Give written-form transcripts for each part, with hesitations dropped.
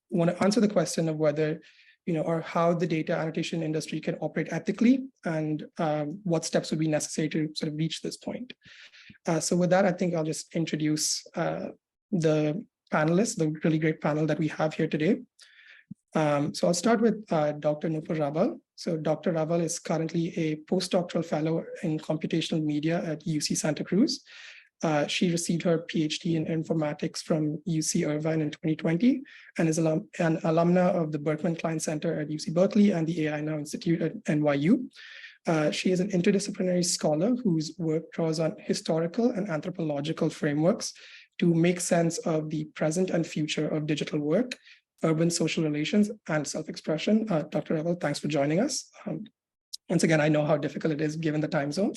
want to answer the question of whether, or how the data annotation industry can operate ethically, and what steps would be necessary to sort of reach this point. So with that, I think I'll just introduce the panelists, the really great panel that we have here today. So I'll start with Dr. Nupur Rabal. So Dr. Rabal is currently a postdoctoral fellow in computational media at UC Santa Cruz. She received her PhD in informatics from UC Irvine in 2020 and is an alumna of the Berkman Klein Center at UC Berkeley and the AI Now Institute at NYU. She is an interdisciplinary scholar whose work draws on historical and anthropological frameworks to make sense of the present and future of digital work, urban social relations, and self-expression. Dr. Rabal, thanks for joining us. Once again, I know how difficult it is given the time zone.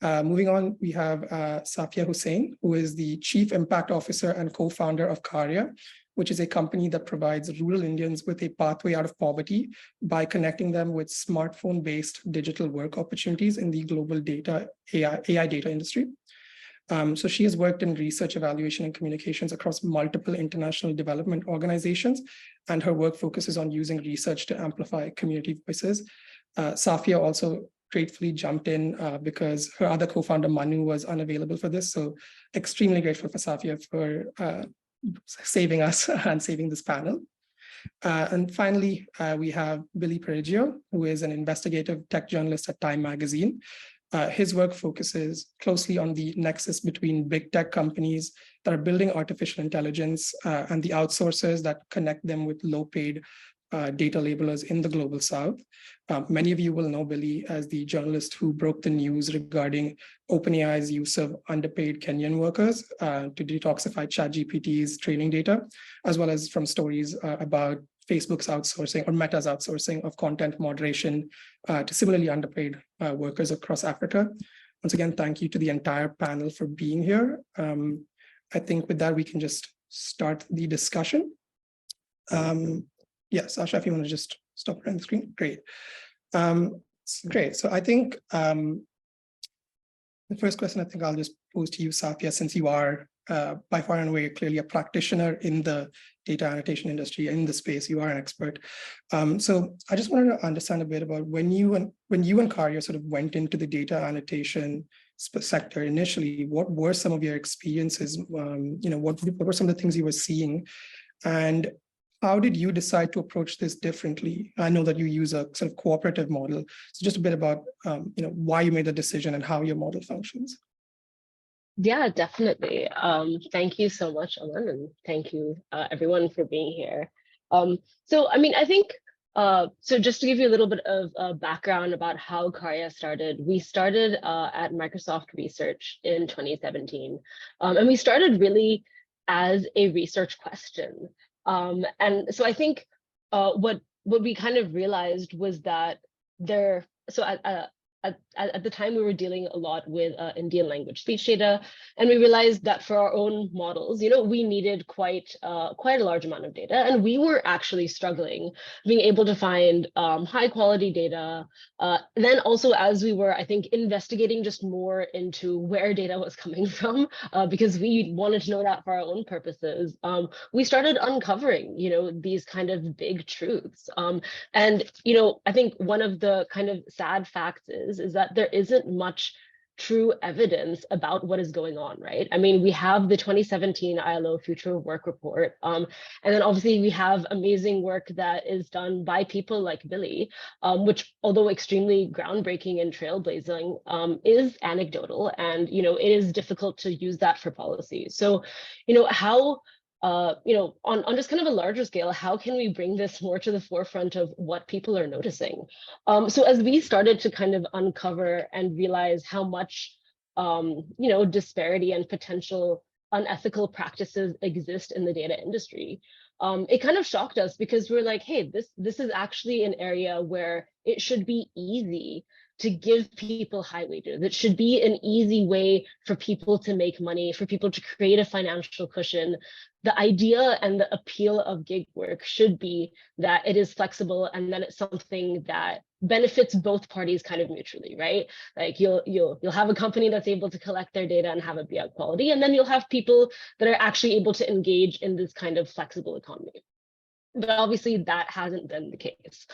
Moving on, we have Safia Hussain, who is the Chief Impact Officer and co-founder of Karya, which is a company that provides rural Indians with a pathway out of poverty by connecting them with smartphone-based digital work opportunities in the global data AI data industry. So she has worked in research, evaluation, and communications across multiple international development organizations, and her work focuses on using research to amplify community voices. Safia also gratefully jumped in because her other co-founder Manu was unavailable for this. So extremely grateful for Safia for saving us and saving this panel. And finally, we have Billy Perigio, who is an investigative tech journalist at Time Magazine. His work focuses closely on the nexus between big tech companies that are building artificial intelligence and the outsourcers that connect them with low-paid data labelers in the global south. Many of you will know Billy as the journalist who broke the news regarding OpenAI's use of underpaid Kenyan workers to detoxify ChatGPT's training data, as well as from stories about Facebook's outsourcing or Meta's outsourcing of content moderation to similarly underpaid workers across Africa. Once again, thank you to the entire panel for being here. I think with that, we can just start the discussion. Yeah, Sasha, if you want to just stop sharing the screen, great. Great. So I think the first question I think I'll just pose to you, Safia, since you are by far and away clearly a practitioner in the data annotation industry, in the space, you are an expert. So I just wanted to understand a bit about when you and Karya sort of went into the data annotation sector initially, what were some of your experiences? What were some of the things you were seeing? And how did you decide to approach this differently? I know that you use a sort of cooperative model. So just a bit about why you made the decision and how your model functions. Yeah, definitely. Thank you so much, Aman, and thank you everyone for being here. So, I mean, I think, so just to give you a little bit of background about how Karya started, we started at Microsoft Research in 2017. And we started really as a research question. And so I think what we kind of realized was that at the time we were dealing a lot with Indian language speech data, and we realized that for our own models, we needed quite a large amount of data, and we were actually struggling being able to find high quality data. Then also as we were, I think, investigating just more into where data was coming from, because we wanted to know that for our own purposes, we started uncovering, these kind of big truths. And I think one of the kind of sad facts is that there isn't much true evidence about what is going on, right? I mean, we have the 2017 ILO Future of Work report, and then obviously we have amazing work that is done by people like Billy, which, although extremely groundbreaking and trailblazing, is anecdotal, and it is difficult to use that for policy. So, how on just kind of a larger scale, how can we bring this more to the forefront of what people are noticing? So as we started to kind of uncover and realize how much, disparity and potential unethical practices exist in the data industry, it kind of shocked us because we're like, hey, this is actually an area where it should be easy to give people high wages. It should be an easy way for people to make money, for people to create a financial cushion. The idea and the appeal of gig work should be that it is flexible and that it's something that benefits both parties kind of mutually, right? Like you'll have a company that's able to collect their data and have it be out quality, and then you'll have people that are actually able to engage in this kind of flexible economy. But obviously that hasn't been the case.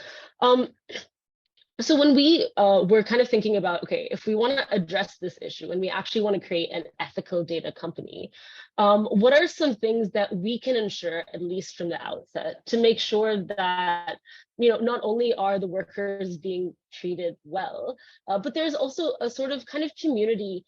So when we were kind of thinking about, okay, if we want to address this issue and we actually want to create an ethical data company, what are some things that we can ensure, at least from the outset, to make sure that, you know, not only are the workers being treated well, but there's also a sort of kind of community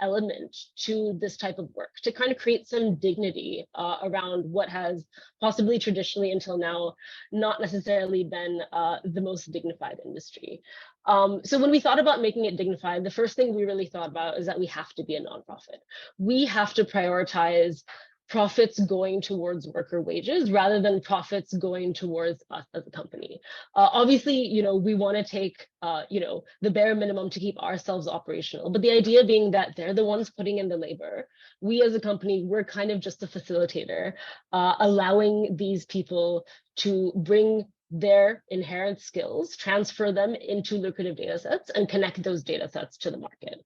element to this type of work, to kind of create some dignity around what has possibly traditionally until now not necessarily been the most dignified industry. So when we thought about making it dignified, the first thing we really thought about is that we have to be a nonprofit. We have to prioritize profits going towards worker wages rather than profits going towards us as a company. Obviously, you know, we want to take, you know, the bare minimum to keep ourselves operational, but the idea being that they're the ones putting in the labor. We as a company, we're kind of just a facilitator, allowing these people to bring their inherent skills, transfer them into lucrative data sets, and connect those data sets to the market.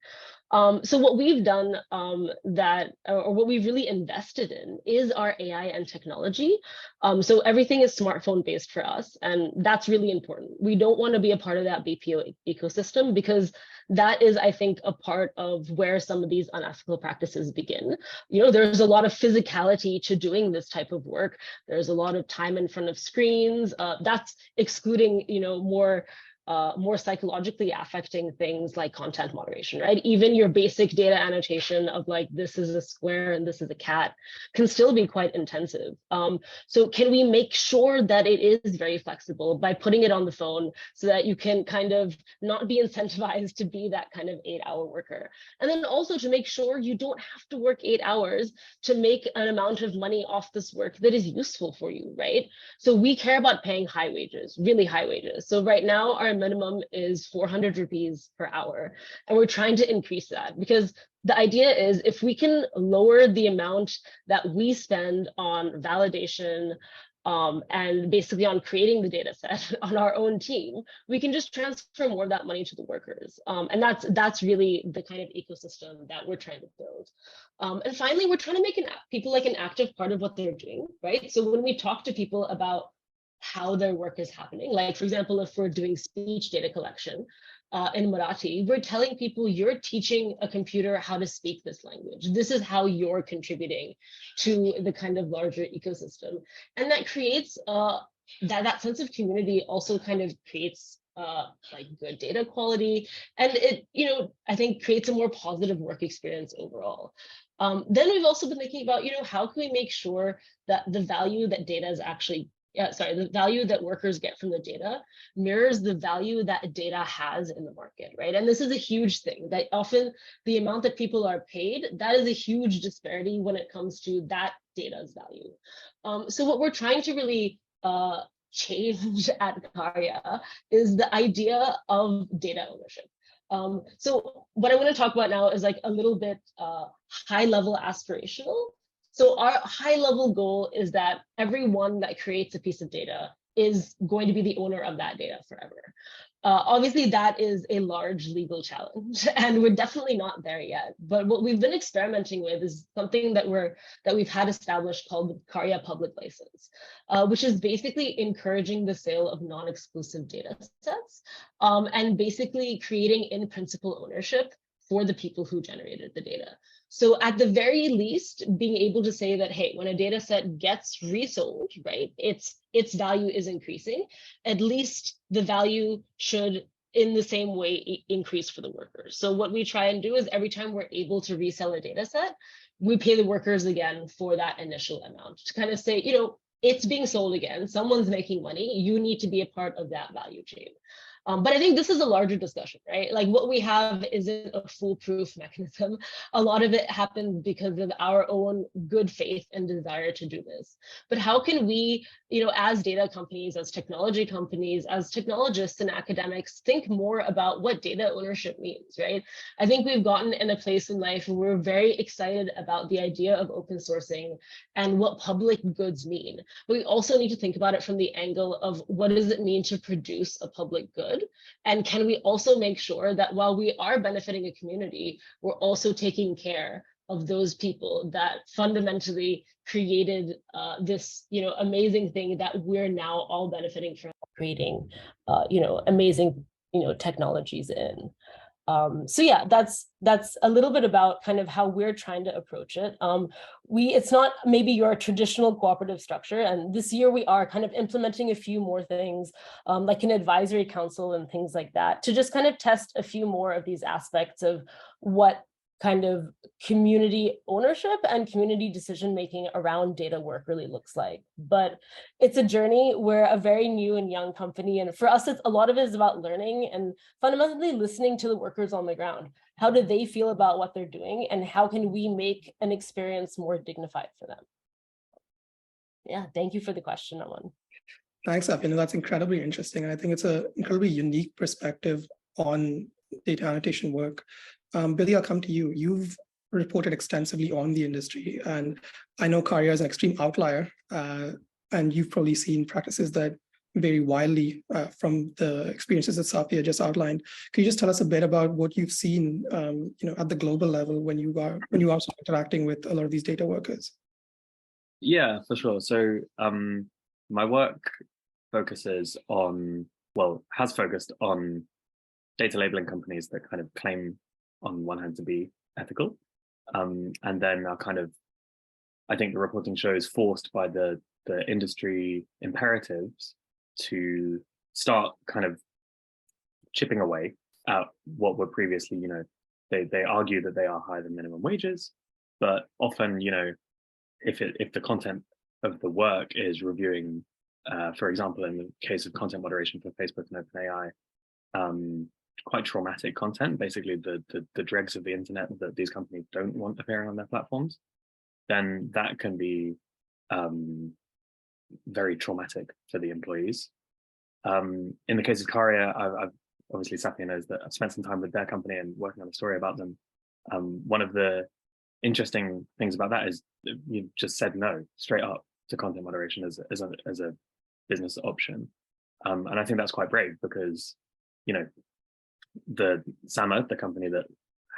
So what we've done or what we've really invested in is our AI and technology. So everything is smartphone based for us, and that's really important. We don't want to be a part of that BPO ecosystem because that is, I think, a part of where some of these unethical practices begin. You know, there's a lot of physicality to doing this type of work. There's a lot of time in front of screens. That's excluding, you know, more psychologically affecting things like content moderation, right? Even your basic data annotation of like, this is a square and this is a cat can still be quite intensive. So can we make sure that it is very flexible by putting it on the phone so that you can kind of not be incentivized to be that kind of 8-hour worker? And then also to make sure you don't have to work 8 hours to make an amount of money off this work that is useful for you, right? So we care about paying high wages, really high wages. So right now, our minimum is 400 rupees per hour. And we're trying to increase that because the idea is if we can lower the amount that we spend on validation and basically on creating the data set on our own team, we can just transfer more of that money to the workers. And that's really the kind of ecosystem that we're trying to build. And finally, we're trying to make people like an active part of what they're doing, right? So when we talk to people about how their work is happening. Like, for example, if we're doing speech data collection in Marathi, we're telling people you're teaching a computer how to speak this language. This is how you're contributing to the kind of larger ecosystem. And that creates that sense of community also kind of creates like good data quality. And it, you know, I think creates a more positive work experience overall. Then we've also been thinking about, you know, how can we make sure that the value that data is actually the value that workers get from the data mirrors the value that data has in the market, right? And this is a huge thing that often the amount that people are paid, that is a huge disparity when it comes to that data's value. So what we're trying to really change at Karya is the idea of data ownership. So what I'm going to talk about now is like a little bit high level aspirational. So our high level goal is that everyone that creates a piece of data is going to be the owner of that data forever. Obviously, that is a large legal challenge, and we're definitely not there yet. But what we've been experimenting with is something that we've had established called the Karya Public License, which is basically encouraging the sale of non-exclusive data sets and basically creating in principle ownership for the people who generated the data. So at the very least, being able to say that, hey, when a data set gets resold, right, its value is increasing, at least the value should in the same way increase for the workers. So what we try and do is every time we're able to resell a data set, we pay the workers again for that initial amount to kind of say, you know, it's being sold again, someone's making money, you need to be a part of that value chain. But I think this is a larger discussion, right? Like what we have isn't a foolproof mechanism. A lot of it happens because of our own good faith and desire to do this. But how can we, you know, as data companies, as technology companies, as technologists and academics, think more about what data ownership means, right? I think we've gotten in a place in life where we're very excited about the idea of open sourcing and what public goods mean. But we also need to think about it from the angle of what does it mean to produce a public good good? And can we also make sure that while we are benefiting a community, we're also taking care of those people that fundamentally created this, amazing thing that we're now all benefiting from creating, amazing, technologies in. So yeah, that's a little bit about kind of how we're trying to approach it. It's not maybe your traditional cooperative structure, and this year we are kind of implementing a few more things, like an advisory council and things like that, to just kind of test a few more of these aspects of what kind of community ownership and community decision making around data work really looks like. But it's a journey. We're a very new and young company, and for us, a lot of it is about learning and fundamentally listening to the workers on the ground. How do they feel about what they're doing, and how can we make an experience more dignified for them? Yeah, thank you for the question, Aman. Thanks, Safia. That's incredibly interesting, and I think it's an incredibly unique perspective on data annotation work. Billy, I'll come to you. You've reported extensively on the industry, and I know Karya is an extreme outlier, and you've probably seen practices that vary wildly from the experiences that Safia just outlined. Can you just tell us a bit about what you've seen, at the global level when you are interacting with a lot of these data workers? Yeah, for sure. So my work has focused on data labeling companies that kind of claim on one hand to be ethical, and then are kind of, I think the reporting shows, forced by the industry imperatives to start kind of chipping away at what were previously, they argue that they are higher than minimum wages, but often, if the content of the work is reviewing, for example, in the case of content moderation for Facebook and OpenAI, quite traumatic content, basically the dregs of the internet that these companies don't want appearing on their platforms, then that can be very traumatic for the employees. In the case of Karya, I've obviously, Safia knows that I've spent some time with their company and working on a story about them. One of the interesting things about that is that you just said no straight up to content moderation as a business option, and I think that's quite brave, because the SAMA, the company that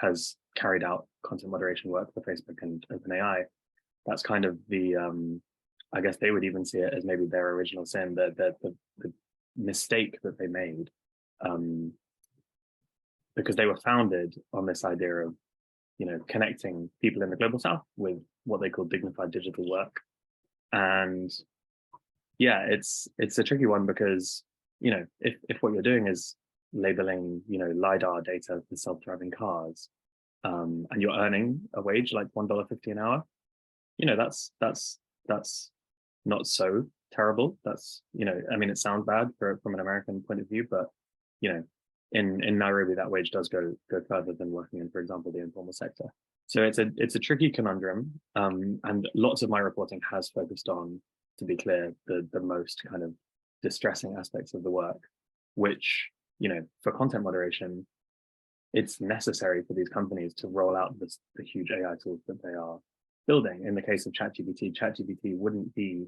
has carried out content moderation work for Facebook and OpenAI, that's kind of the I guess they would even see it as maybe their original sin, the mistake that they made, because they were founded on this idea of connecting people in the global south with what they call dignified digital work. And yeah, it's a tricky one, because if what you're doing is labeling LiDAR data for self-driving cars, and you're earning a wage like $1.50 an hour, that's not so terrible. That's I mean, it sounds bad from an American point of view, but in Nairobi that wage does go further than working in, for example, the informal sector. So it's a tricky conundrum, and lots of my reporting has focused on, to be clear, the most kind of distressing aspects of the work, which for content moderation, it's necessary for these companies to roll out the huge AI tools that they are building. In the case of ChatGPT wouldn't be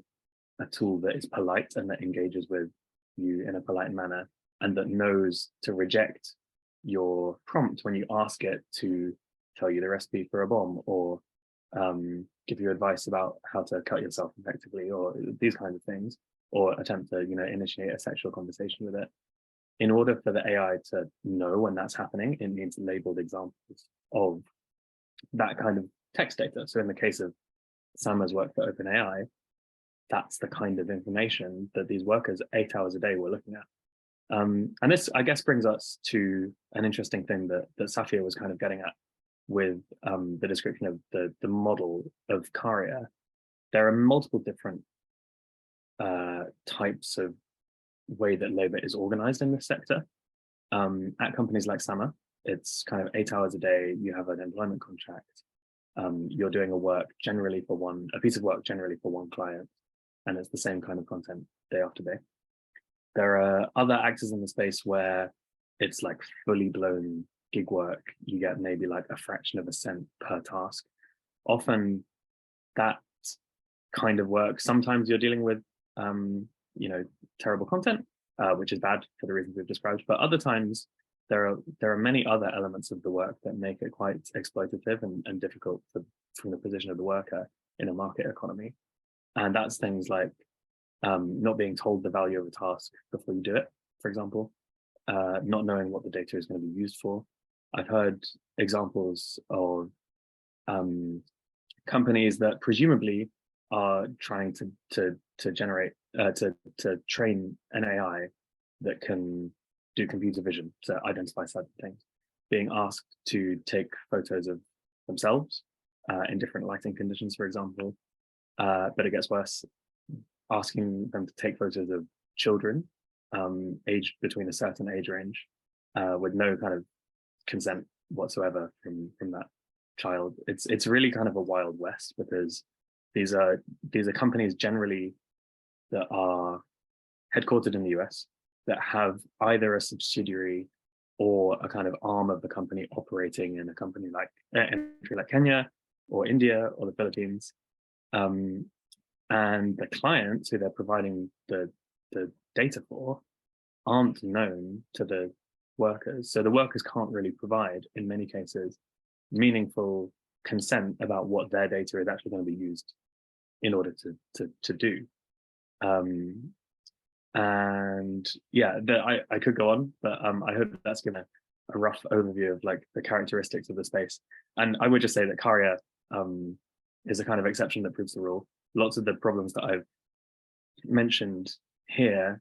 a tool that is polite and that engages with you in a polite manner, and that knows to reject your prompt when you ask it to tell you the recipe for a bomb, or give you advice about how to cut yourself effectively, or these kinds of things, or attempt to initiate a sexual conversation with it. In order for the AI to know when that's happening, it needs labeled examples of that kind of text data. So in the case of Sama's work for OpenAI, that's the kind of information that these workers 8 hours a day were looking at. And this, I guess, brings us to an interesting thing that Safia was kind of getting at with the description of the model of Karya. There are multiple different types of way that labor is organized in this sector. At companies like Sama, it's kind of 8 hours a day. You have an employment contract. You're doing a piece of work generally for one client, and it's the same kind of content day after day. There are other actors in the space where it's like fully blown gig work. You get maybe like a fraction of a cent per task. Often that kind of work, sometimes you're dealing with terrible content, which is bad for the reasons we've described. But other times, there are many other elements of the work that make it quite exploitative and difficult from the position of the worker in a market economy. And that's things like not being told the value of a task before you do it, for example, not knowing what the data is going to be used for. I've heard examples of companies that presumably are trying to generate to train an AI that can do computer vision to identify certain things, being asked to take photos of themselves in different lighting conditions, for example. But it gets worse, asking them to take photos of children aged between a certain age range with no kind of consent whatsoever from that child. It's really kind of a wild west, because these are companies generally that are headquartered in the US that have either a subsidiary or a kind of arm of the company operating in a country like Kenya or India or the Philippines. And the clients who they're providing the data for aren't known to the workers. So the workers can't really provide, in many cases, meaningful consent about what their data is actually going to be used in order to do. And yeah, I could go on, but I hope that's given a rough overview of like the characteristics of the space. And I would just say that Karya is a kind of exception that proves the rule. Lots of the problems that I've mentioned here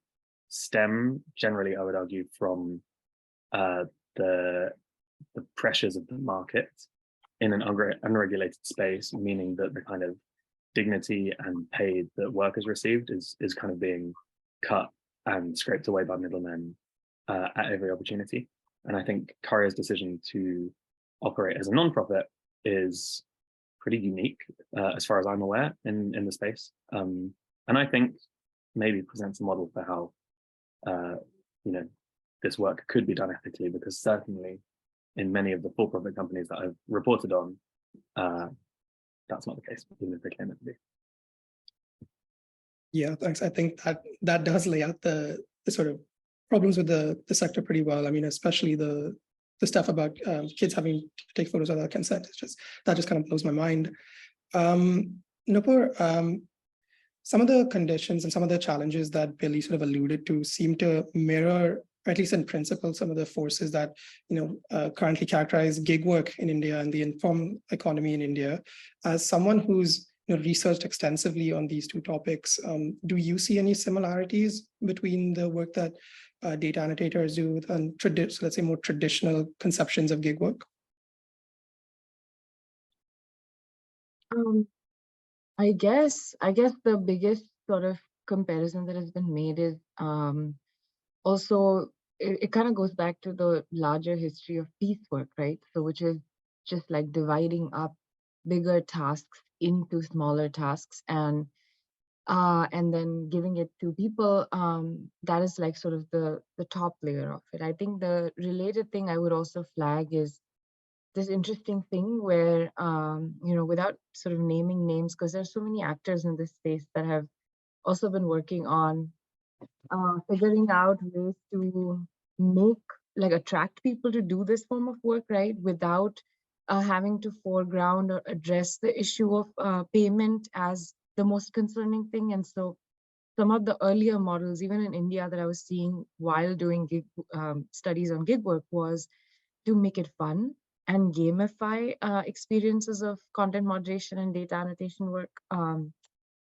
stem generally, I would argue, from the pressures of the market in an unregulated space, meaning that the kind of dignity and pay that workers received is kind of being cut and scraped away by middlemen at every opportunity. And I think Karya's decision to operate as a non-profit is pretty unique, as far as I'm aware, in the space. And I think maybe presents a model for how this work could be done ethically, because certainly in many of the for-profit companies that I've reported on, that's not the case, even if they claim it to be. Yeah, thanks. I think that does lay out the sort of problems with the sector pretty well. I mean, especially the stuff about kids having to take photos without consent. That just kind of blows my mind. Nupur, some of the conditions and some of the challenges that Billy sort of alluded to seem to mirror, or at least in principle, some of the forces that currently characterize gig work in India and the informal economy in India. As someone who's researched extensively on these two topics, do you see any similarities between the work that data annotators do and let's say more traditional conceptions of gig work? I guess the biggest sort of comparison that has been made is also it kind of goes back to the larger history of piecework, right? So which is just like dividing up bigger tasks into smaller tasks and then giving it to people. That is like sort of the top layer of it. I think the related thing I would also flag is this interesting thing where, without sort of naming names, because there's so many actors in this space that have also been working on figuring out ways to attract people to do this form of work, right? Without having to foreground or address the issue of payment as the most concerning thing. And so some of the earlier models, even in India, that I was seeing while doing studies on gig work was to make it fun and gamify experiences of content moderation and data annotation work.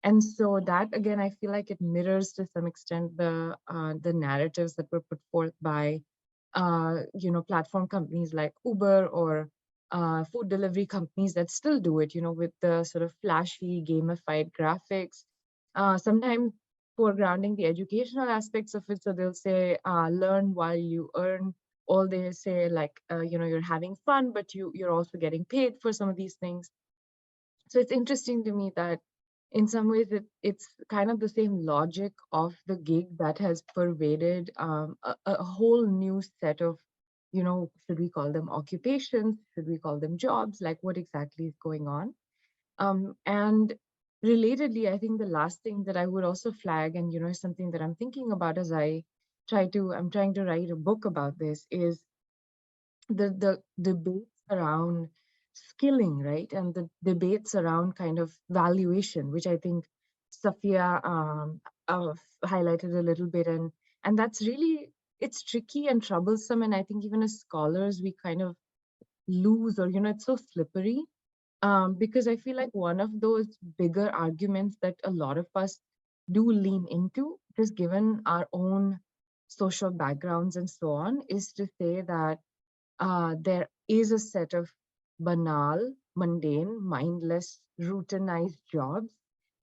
And so that, again, I feel like it mirrors to some extent the narratives that were put forth by, platform companies like Uber or food delivery companies that still do it, with the sort of flashy gamified graphics, sometimes foregrounding the educational aspects of it. So they'll say, learn while you earn. Or they say like, you're having fun, but you're also getting paid for some of these things. So it's interesting to me that in some ways it's kind of the same logic of the gig that has pervaded a whole new set of, should we call them occupations? Should we call them jobs? Like what exactly is going on? And relatedly, I think the last thing that I would also flag, and, something that I'm thinking about as I I'm trying to write a book about this, is the debates around skilling, right? And the debates around kind of valuation, which I think Safia highlighted a little bit. And that's really, it's tricky and troublesome. And I think even as scholars, we kind of lose, or, it's so slippery. Because I feel like one of those bigger arguments that a lot of us do lean into, just given our own social backgrounds and so on, is to say that there is a set of banal, mundane, mindless, routinized jobs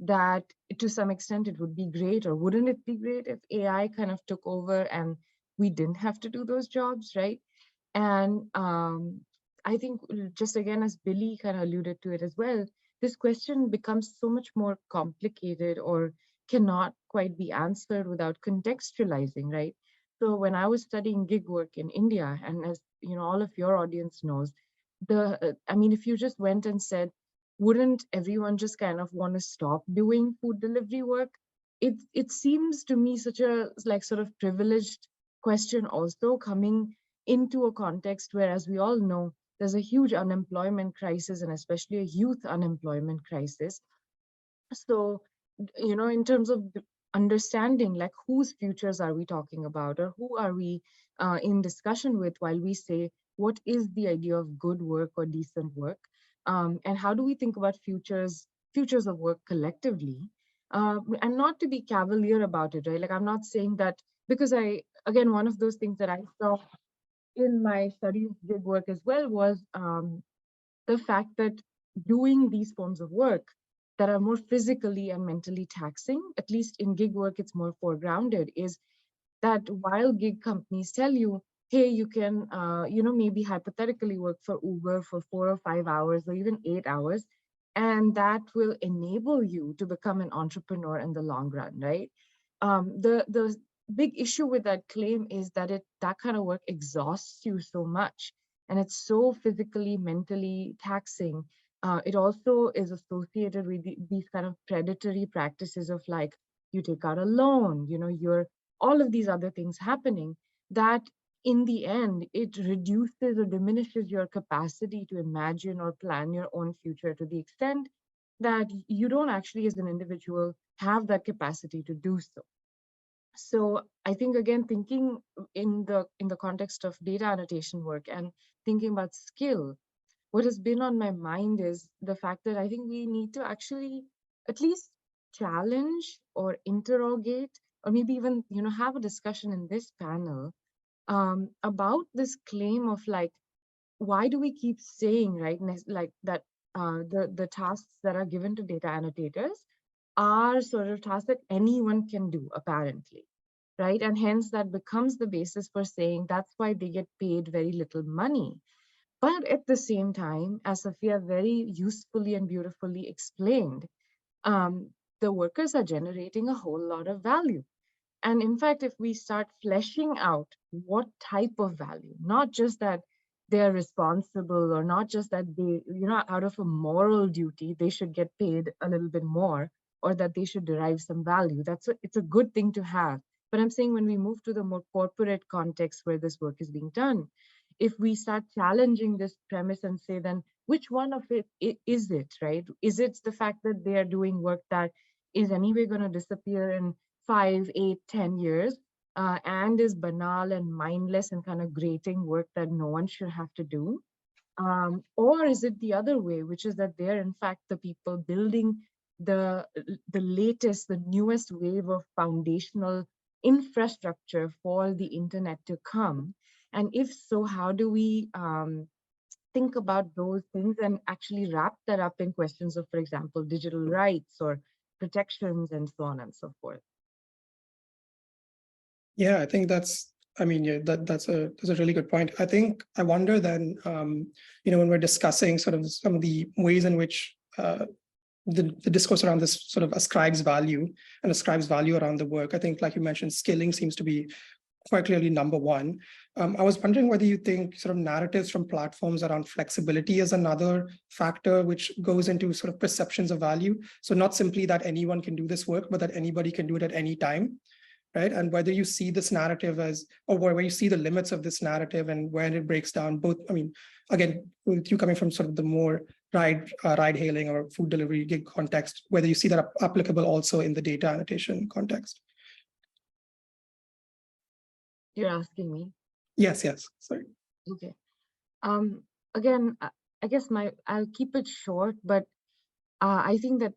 that to some extent it would be great, or wouldn't it be great if AI kind of took over and we didn't have to do those jobs, right? And I think just again, as Billy kind of alluded to it as well, this question becomes so much more complicated or cannot quite be answered without contextualizing, right? So when I was studying gig work in India, and as all of your audience knows, I mean, if you just went and said, wouldn't everyone just kind of want to stop doing food delivery work? It seems to me such a like sort of privileged question, also coming into a context where, as we all know, there's a huge unemployment crisis, and especially a youth unemployment crisis. So, in terms of understanding, like, whose futures are we talking about, or who are we in discussion with while we say, what is the idea of good work or decent work? And how do we think about futures of work collectively? And not to be cavalier about it, right? Like, I'm not saying that, because again, one of those things that I saw in my study of gig work as well was the fact that doing these forms of work that are more physically and mentally taxing, at least in gig work, it's more foregrounded, is that while gig companies tell you, hey, you can, maybe hypothetically work for Uber for 4 or 5 hours or even 8 hours, and that will enable you to become an entrepreneur in the long run, right? The big issue with that claim is that that kind of work exhausts you so much, and it's so physically, mentally taxing. It also is associated with these kind of predatory practices of, like, you take out a loan, you're all of these other things happening, that in the end, it reduces or diminishes your capacity to imagine or plan your own future, to the extent that you don't actually, as an individual, have that capacity to do so. So I think, again, thinking in the context of data annotation work and thinking about skill, what has been on my mind is the fact that I think we need to actually at least challenge or interrogate, or maybe even have a discussion in this panel about this claim of, like, why do we keep saying, right, like that the tasks that are given to data annotators are sort of tasks that anyone can do, apparently, right? And hence that becomes the basis for saying that's why they get paid very little money. But at the same time, as Safia very usefully and beautifully explained, the workers are generating a whole lot of value. And in fact, if we start fleshing out what type of value, not just that they're responsible, or not just that they, out of a moral duty, they should get paid a little bit more, or that they should derive some value. It's a good thing to have. But I'm saying, when we move to the more corporate context where this work is being done, if we start challenging this premise and say, then which one of it is it, right? Is it the fact that they are doing work that is anyway going to disappear in 5, 8, 10 years, and is banal and mindless and kind of grating work that no one should have to do? Or is it the other way, which is that they're in fact the people building the latest, the newest wave of foundational infrastructure for the internet to come? And if so, how do we think about those things and actually wrap that up in questions of, for example, digital rights or protections and so on and so forth? Yeah, I think that's a really good point. I think I wonder then, when we're discussing sort of some of the ways in which the discourse around this sort of ascribes value around the work, I think, like you mentioned, skilling seems to be quite clearly number one. I was wondering whether you think sort of narratives from platforms around flexibility is another factor which goes into sort of perceptions of value. So not simply that anyone can do this work, but that anybody can do it at any time. right? And whether you see this narrative as, or where you see the limits of this narrative and when it breaks down, both, I mean, again, with you coming from sort of the more ride hailing or food delivery gig context, whether you see that applicable also in the data annotation context. You're asking me? Yes, sorry. Okay. Again, I guess I'll keep it short, but I think that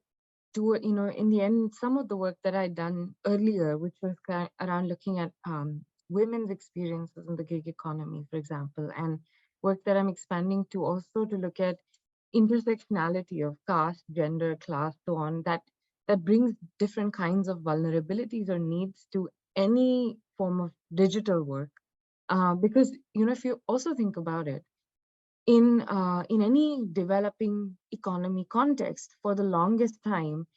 in the end, some of the work that I'd done earlier, which was around looking at women's experiences in the gig economy, for example, and work that I'm expanding to also to look at intersectionality of caste, gender, class, so on, that brings different kinds of vulnerabilities or needs to any form of digital work. Because, if you also think about it, in any developing economy context, for the longest time,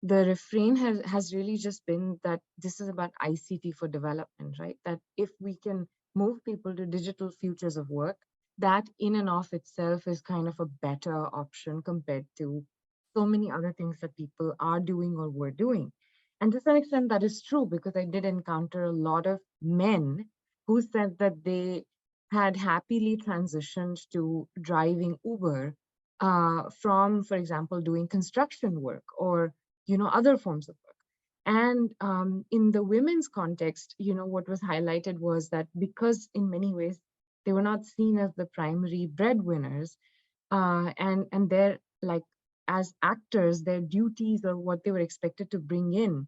the refrain has really just been that this is about ICT for development, right? That if we can move people to digital futures of work, that in and of itself is kind of a better option compared to so many other things that people are doing or were doing. And to some extent, that is true, because I did encounter a lot of men who said that they had happily transitioned to driving Uber from, for example, doing construction work or other forms of work. And in the women's context, what was highlighted was that because in many ways they were not seen as the primary breadwinners, and they're like, as actors, their duties or what they were expected to bring in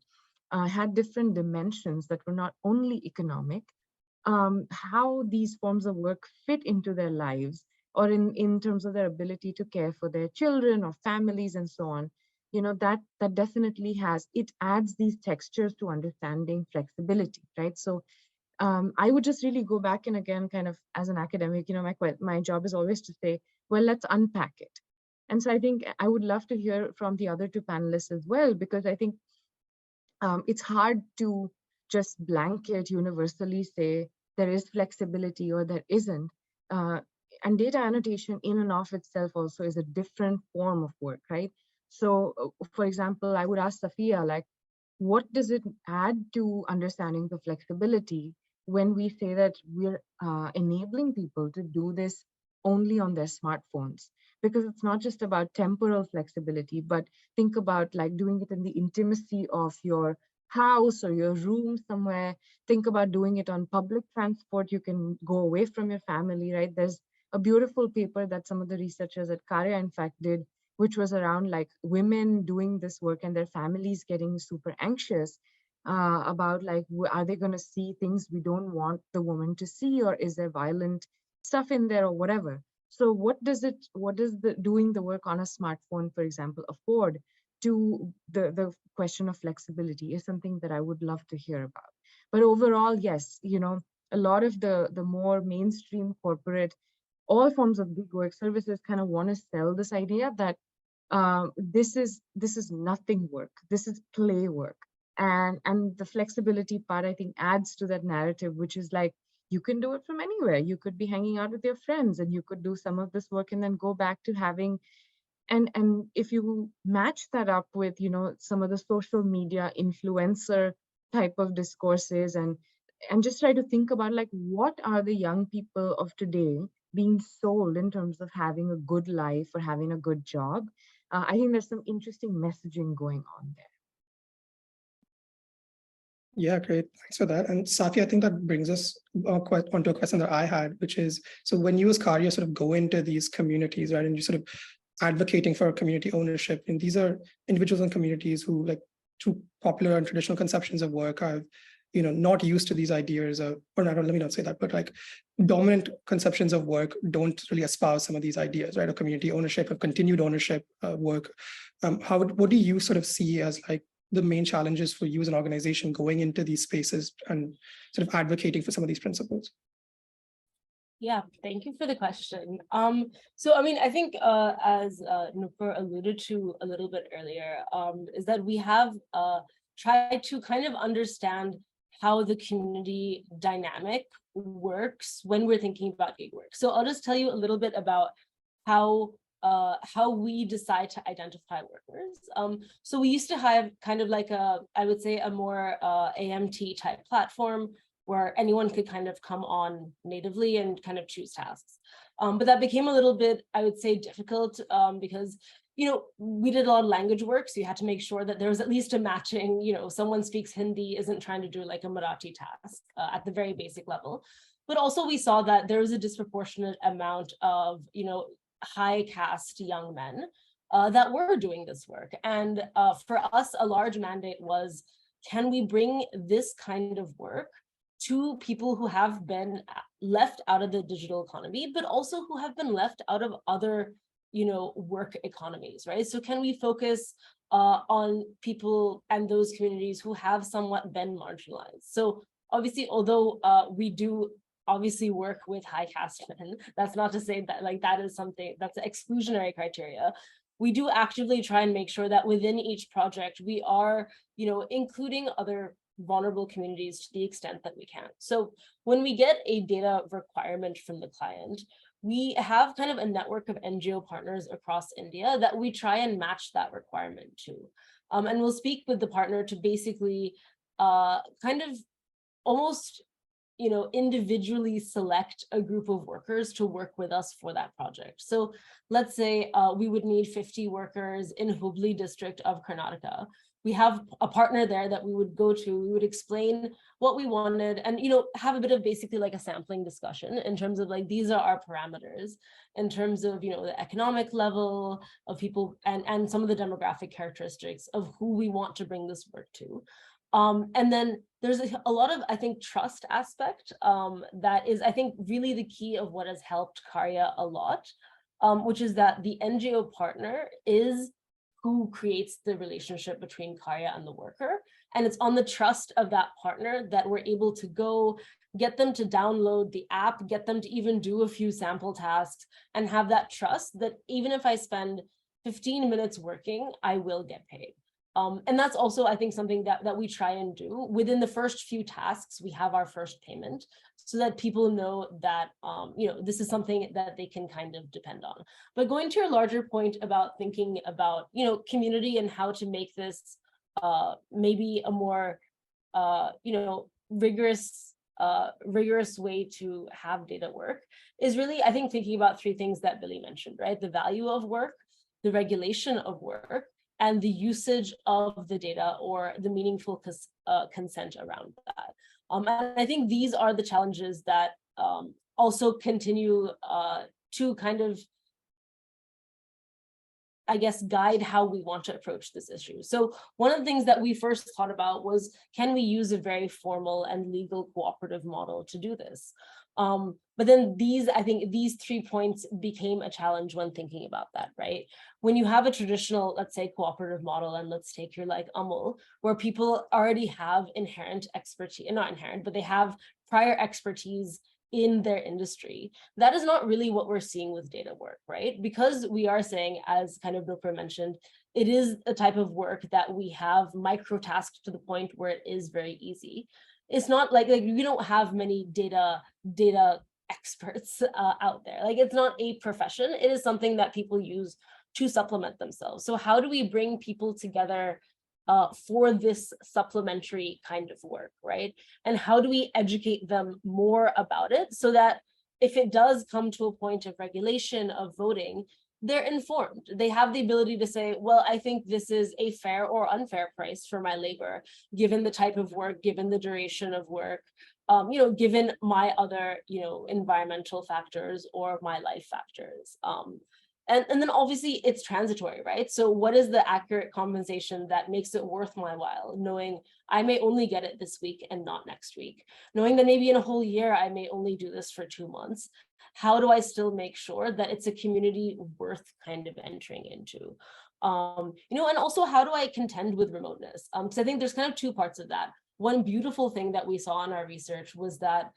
had different dimensions that were not only economic. How these forms of work fit into their lives, or in terms of their ability to care for their children or families and so on, that definitely it adds these textures to understanding flexibility, right? So I would just really go back, and again, kind of as an academic, my job is always to say, well, let's unpack it. And so I think I would love to hear from the other two panelists as well, because I think it's hard to just blanket universally say there is flexibility or there isn't. And data annotation in and of itself also is a different form of work, right? So, for example, I would ask Safiya, like, what does it add to understanding the flexibility when we say that we're enabling people to do this only on their smartphones? Because it's not just about temporal flexibility, but think about like doing it in the intimacy of your house or your room somewhere. Think about doing it on public transport. You can go away from your family, right? There's a beautiful paper that some of the researchers at Karya, in fact, did, which was around like women doing this work and their families getting super anxious about like, are they going to see things we don't want the woman to see, or is there violent stuff in there or whatever? So what does doing the work on a smartphone, for example, afford to the question of flexibility is something that I would love to hear about. But overall, yes, a lot of the more mainstream corporate, all forms of gig work services kind of want to sell this idea that this is nothing work, this is play work. And the flexibility part, I think, adds to that narrative, which is like, you can do it from anywhere. You could be hanging out with your friends and you could do some of this work and then go back to having, and if you match that up with, some of the social media influencer type of discourses, and just try to think about like, what are the young people of today being sold in terms of having a good life or having a good job? I think there's some interesting messaging going on there. Yeah, great. Thanks for that. And Safi, I think that brings us onto a question that I had, which is, so when you as Karya sort of go into these communities, right, and you sort of advocating for community ownership, and these are individuals and communities who, like, through popular and traditional conceptions of work, are, not used to these ideas of, or not, let me not say that, but like dominant conceptions of work don't really espouse some of these ideas, right? Of community ownership, of continued ownership work. What do you sort of see as like the main challenges for you as an organization going into these spaces and sort of advocating for some of these principles? Yeah, thank you for the question. So, I mean, I think as Nupur alluded to a little bit earlier, is that we have tried to kind of understand how the community dynamic works when we're thinking about gig work. So I'll just tell you a little bit about how how we decide to identify workers. So we used to have kind of like I would say a more AMT type platform where anyone could kind of come on natively and kind of choose tasks. But that became a little bit, I would say, difficult because, we did a lot of language work, so you had to make sure that there was at least a matching, someone speaks Hindi isn't trying to do like a Marathi task at the very basic level. But also we saw that there was a disproportionate amount of, high caste young men that were doing this work. And for us, a large mandate was, can we bring this kind of work to people who have been left out of the digital economy, but also who have been left out of other, work economies, right? So can we focus on people and those communities who have somewhat been marginalized? So obviously, although we do obviously work with high caste men, that's not to say that like that is something that's an exclusionary criteria. We do actively try and make sure that within each project, we are, including other vulnerable communities to the extent that we can. So when we get a data requirement from the client, we have kind of a network of NGO partners across India that we try and match that requirement to. And we'll speak with the partner to basically kind of almost, individually select a group of workers to work with us for that project. So let's say we would need 50 workers in Hubli district of Karnataka. We have a partner there that we would go to, we would explain what we wanted and, have a bit of basically like a sampling discussion in terms of like, these are our parameters in terms of, the economic level of people and some of the demographic characteristics of who we want to bring this work to. And then there's a lot of, I think, trust aspect that is, I think, really the key of what has helped Karya a lot, which is that the NGO partner is who creates the relationship between Karya and the worker. And it's on the trust of that partner that we're able to go get them to download the app, get them to even do a few sample tasks and have that trust that even if I spend 15 minutes working, I will get paid. And that's also, I think, something that we try and do. Within the first few tasks, we have our first payment so that people know that, this is something that they can kind of depend on. But going to your larger point about thinking about, community and how to make this maybe a more, rigorous way to have data work is really, I think, thinking about three things that Billy mentioned, right? The value of work, the regulation of work, and the usage of the data or the meaningful consent around that. And I think these are the challenges that also continue to kind of, I guess, guide how we want to approach this issue. So one of the things that we first thought about was, can we use a very formal and legal cooperative model to do this? But then I think these 3 points became a challenge when thinking about that, right? When you have a traditional, let's say, cooperative model, and let's take your like Amul, where people already have inherent expertise, not inherent, but they have prior expertise in their industry. That is not really what we're seeing with data work, right? Because we are saying, as kind of Nupur mentioned, it is a type of work that we have micro-tasked to the point where it is very easy. It's not like we don't have many data experts out there. Like, it's not a profession. It is something that people use to supplement themselves. So how do we bring people together for this supplementary kind of work, right? And how do we educate them more about it so that if it does come to a point of regulation, of voting, they're informed. They have the ability to say, well, I think this is a fair or unfair price for my labor, given the type of work, given the duration of work, given my other, environmental factors or my life factors. And then obviously it's transitory, right? So what is the accurate compensation that makes it worth my while, knowing I may only get it this week and not next week, knowing that maybe in a whole year, I may only do this for 2 months. How do I still make sure that it's a community worth kind of entering into? And also, how do I contend with remoteness? Because I think there's kind of 2 parts of that. One beautiful thing that we saw in our research was that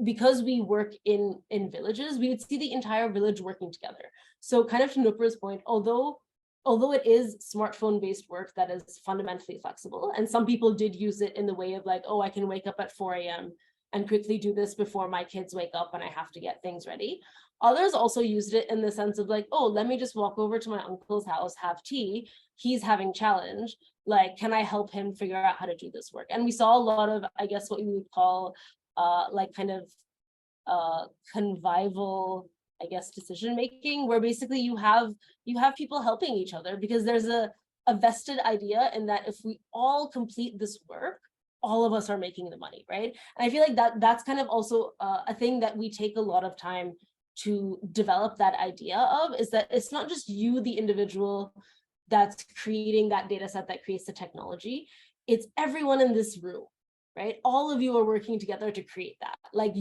because we work in villages, we would see the entire village working together. So kind of to Nupur's point, although it is smartphone-based work that is fundamentally flexible, and some people did use it in the way of like, oh, I can wake up at 4 a.m. and quickly do this before my kids wake up and I have to get things ready. Others also used it in the sense of like, oh, let me just walk over to my uncle's house, have tea. He's having challenge. Like, can I help him figure out how to do this work? And we saw a lot of, I guess, what you would call like kind of convivial, I guess, decision making, where basically you have people helping each other because there's a vested idea in that if we all complete this work, all of us are making the money, right? And I feel like that's kind of also a thing that we take a lot of time to develop that idea of, is that it's not just you, the individual, that's creating that data set that creates the technology. It's everyone in this room, right? All of you are working together to create that. Like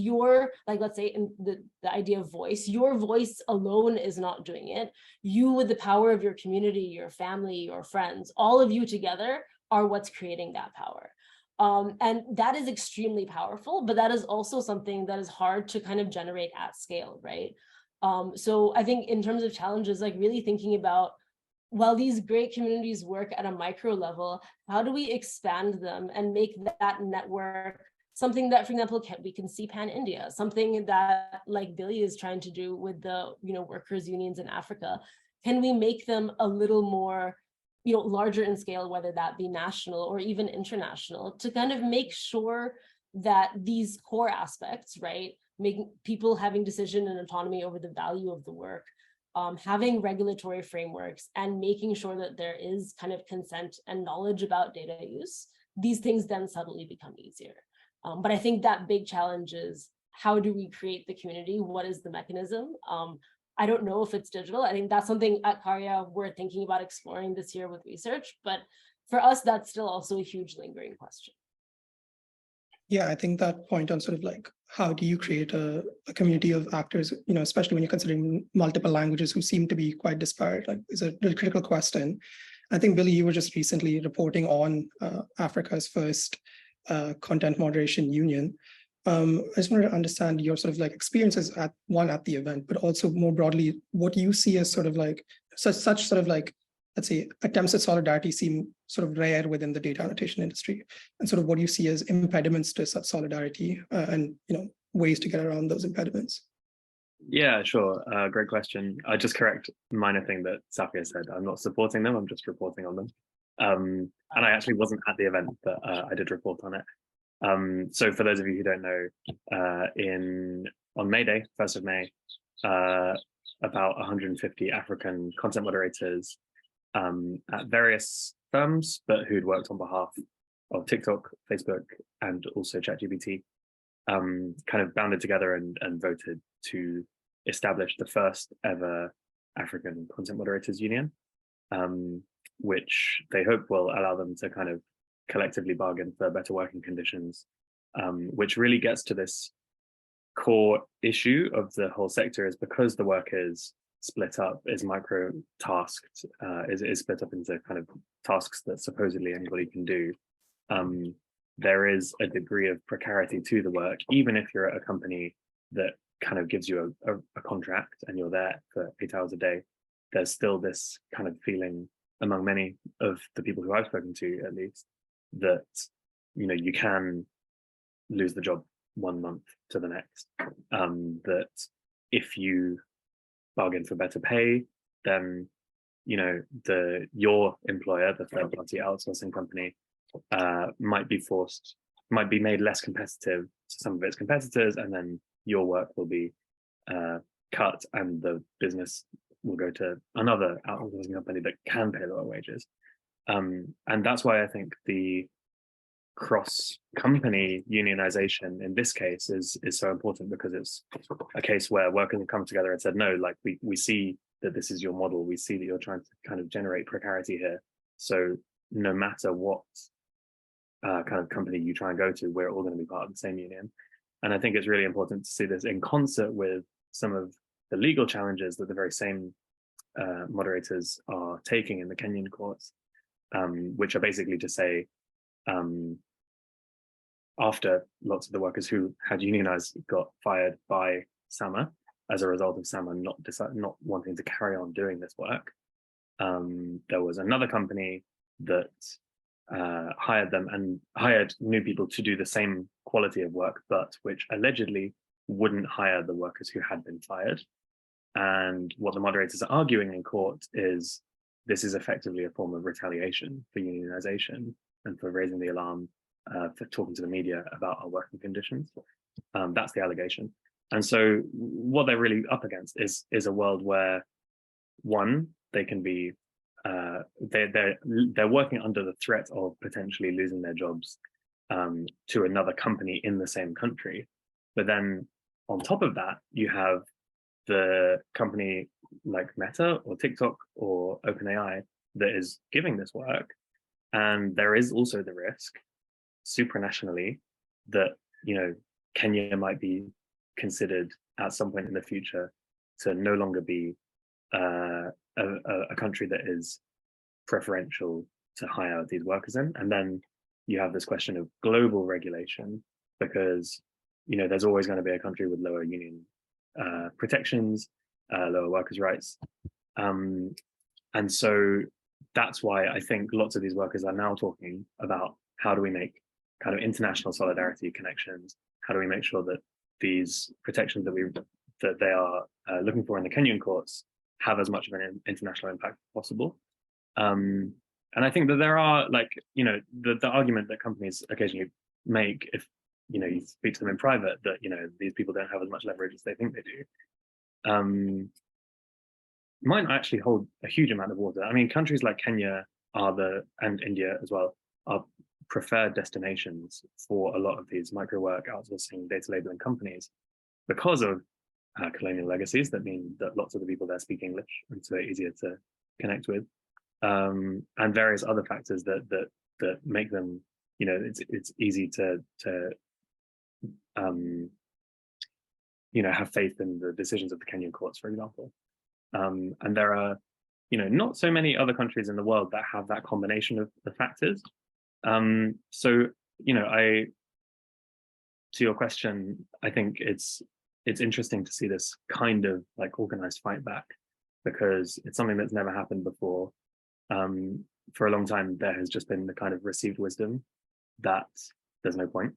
let's say in the idea of voice, your voice alone is not doing it. You, with the power of your community, your family, your friends, all of you together are what's creating that power. And that is extremely powerful, but that is also something that is hard to kind of generate at scale, right? So I think in terms of challenges, like really thinking about, while these great communities work at a micro level, how do we expand them and make that network something that, for example, we can see pan-India, something that like Billy is trying to do with the workers' unions in Africa. Can we make them a little more larger in scale, whether that be national or even international, to kind of make sure that these core aspects, right, making people having decision and autonomy over the value of the work, having regulatory frameworks, and making sure that there is kind of consent and knowledge about data use, these things then suddenly become easier. But I think that big challenge is, how do we create the community? What is the mechanism? I don't know if it's digital. I think that's something at Karya we're thinking about exploring this year with research, but for us, that's still also a huge lingering question. Yeah, I think that point on sort of like, how do you create a community of actors, especially when you're considering multiple languages who seem to be quite disparate, like, is a really critical question. I think, Billy, you were just recently reporting on Africa's first content moderation union. I just wanted to understand your sort of like experiences at the event, but also more broadly, what you see as sort of like such sort of like, let's say, attempts at solidarity seem sort of rare within the data annotation industry, and sort of what you see as impediments to such solidarity and ways to get around those impediments. Yeah, sure. Great question. I just correct a minor thing that Safia said. I'm not supporting them. I'm just reporting on them. And I actually wasn't at the event, but I did report on it. So for those of you who don't know, on May Day, 1st of May, about 150 African content moderators at various firms, but who'd worked on behalf of TikTok, Facebook, and also ChatGPT, kind of banded together and voted to establish the first ever African content moderators union, which they hope will allow them to kind of collectively bargain for better working conditions, which really gets to this core issue of the whole sector, is because the work is split up, is micro tasked, is split up into kind of tasks that supposedly anybody can do. There is a degree of precarity to the work, even if you're at a company that kind of gives you a contract and you're there for 8 hours a day. There's still this kind of feeling among many of the people who I've spoken to, at least, that you can lose the job 1 month to the next, that if you bargain for better pay, then your employer, the third party outsourcing company, might be made less competitive to some of its competitors, and then your work will be cut and the business will go to another outsourcing company that can pay lower wages. And that's why I think the cross-company unionization in this case is so important, because it's a case where workers have come together and said, no, like we see that this is your model, we see that you're trying to kind of generate precarity here, so no matter what kind of company you try and go to, we're all going to be part of the same union. And I think it's really important to see this in concert with some of the legal challenges that the very same moderators are taking in the Kenyan courts, which are basically to say, after lots of the workers who had unionized got fired by SAMA as a result of SAMA not wanting to carry on doing this work, there was another company that hired them and hired new people to do the same quality of work, but which allegedly wouldn't hire the workers who had been fired. And what the moderators are arguing in court is this is effectively a form of retaliation for unionization and for raising the alarm, for talking to the media about our working conditions. That's the allegation. And so what they're really up against is a world where, one, they can be they're working under the threat of potentially losing their jobs to another company in the same country. But then on top of that, you have the company like Meta or TikTok or OpenAI that is giving this work. And there is also the risk supranationally that, Kenya might be considered at some point in the future to no longer be a country that is preferential to hire these workers in. And then you have this question of global regulation, because there's always going to be a country with lower union protections, lower workers' rights. And so that's why I think lots of these workers are now talking about how do we make kind of international solidarity connections? How do we make sure that these protections that they are looking for in the Kenyan courts have as much of an international impact as possible? And I think that there are the argument that companies occasionally make, if you speak to them in private, that these people don't have as much leverage as they think they do, might not actually hold a huge amount of water. I mean, countries like Kenya and India as well are preferred destinations for a lot of these micro work, outsourcing, data labeling companies because of colonial legacies that mean that lots of the people there speak English, and so it's easier to connect with, and various other factors that make them, it's easy to have faith in the decisions of the Kenyan courts, for example. And there are, not so many other countries in the world that have that combination of the factors. So, to your question, I think it's interesting to see this kind of organized fight back, because it's something that's never happened before. For a long time, there has just been the kind of received wisdom that there's no point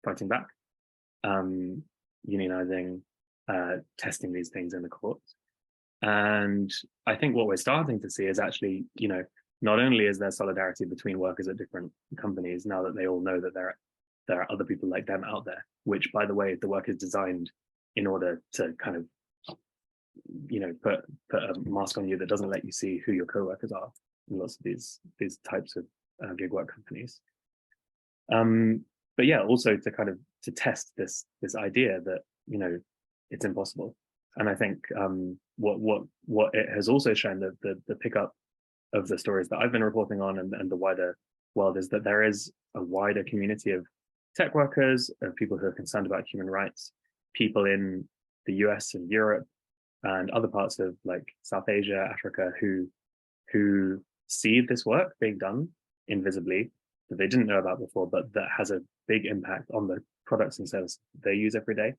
fighting back, unionizing, testing these things in the courts. And I think what we're starting to see is actually, not only is there solidarity between workers at different companies now that they all know that there are other people like them out there, which, by the way, the work is designed in order to kind of, put a mask on you that doesn't let you see who your co-workers are in lots of these types of gig work companies. But yeah, also to test this idea that, it's impossible. And I think what it has also shown, that the pickup of the stories that I've been reporting on and the wider world, is that there is a wider community of tech workers, of people who are concerned about human rights, people in the US and Europe and other parts of South Asia, Africa, who see this work being done invisibly that they didn't know about before, but that has a big impact on the products and services they use every day.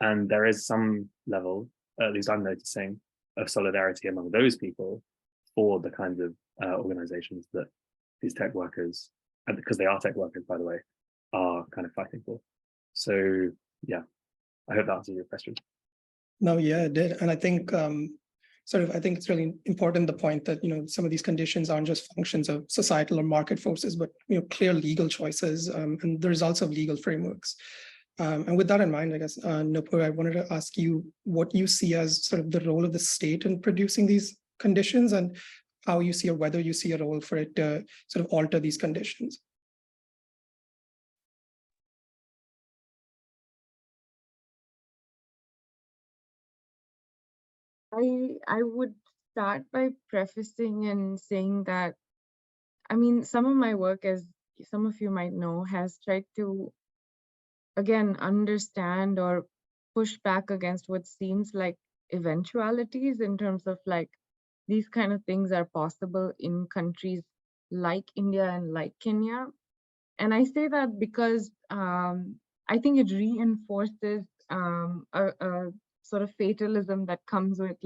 And there is some level, at least I'm noticing, of solidarity among those people for the kinds of organizations that these tech workers, and because they are tech workers, by the way, are kind of fighting for. So yeah, I hope that answers your question. No, yeah, it did. And I think I think it's really important, the point that, some of these conditions aren't just functions of societal or market forces, but, clear legal choices and the results of legal frameworks. And with that in mind, I guess, Nupur, I wanted to ask you what you see as sort of the role of the state in producing these conditions, and how you see, or whether you see a role for it to sort of alter these conditions. I would start by prefacing and saying that, some of my work, as some of you might know, has tried to, again, understand or push back against what seems like eventualities in terms of these kind of things are possible in countries like India and like Kenya. And I say that because I think it reinforces a sort of fatalism that comes with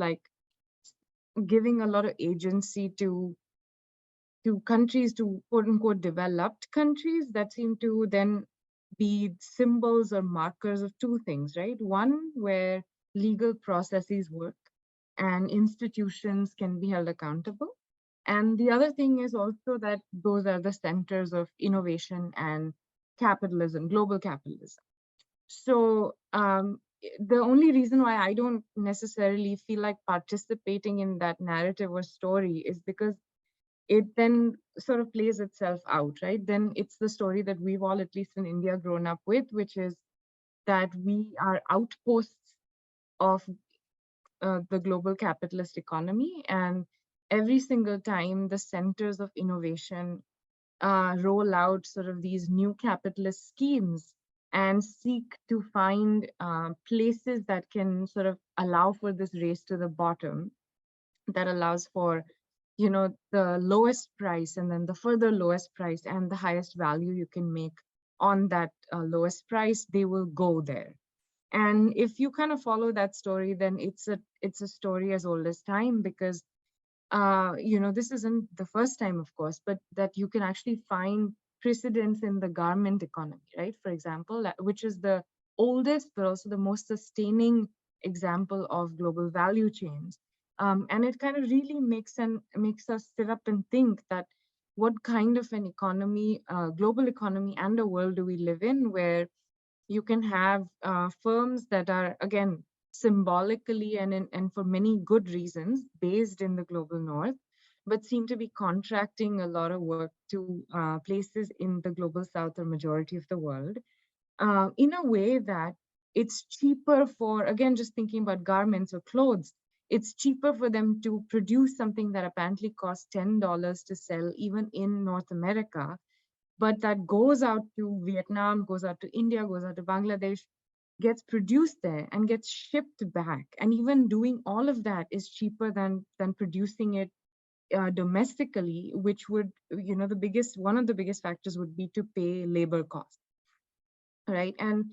giving a lot of agency to countries, to quote unquote developed countries, that seem to then be symbols or markers of two things, right? One, where legal processes work and institutions can be held accountable. And the other thing is also that those are the centers of innovation and capitalism, global capitalism. So the only reason why I don't necessarily feel like participating in that narrative or story is because it then sort of plays itself out, right? Then it's the story that we've all, at least in India, grown up with, which is that we are outposts of the global capitalist economy. And every single time the centers of innovation roll out sort of these new capitalist schemes and seek to find places that can sort of allow for this race to the bottom, that allows for, you know, the lowest price and then the further lowest price and the highest value you can make on that lowest price, they will go there. And if you kind of follow that story, then it's a story as old as time, because you know, this isn't the first time, of course, but that you can actually find precedents in the garment economy, right? For example, which is the oldest, but also the most sustaining example of global value chains. And it kind of really makes us sit up and think that what kind of an economy, global economy and a world do we live in, where you can have firms that are, again, symbolically and for many good reasons based in the global north, but seem to be contracting a lot of work to places in the global south or majority of the world, in a way that it's cheaper for, again, just thinking about garments or clothes, it's cheaper for them to produce something that apparently costs $10 to sell even in North America, but that goes out to Vietnam, goes out to India, goes out to Bangladesh, gets produced there and gets shipped back. And even doing all of that is cheaper than producing it domestically, which would, you know, one of the biggest factors would be to pay labor costs, right? And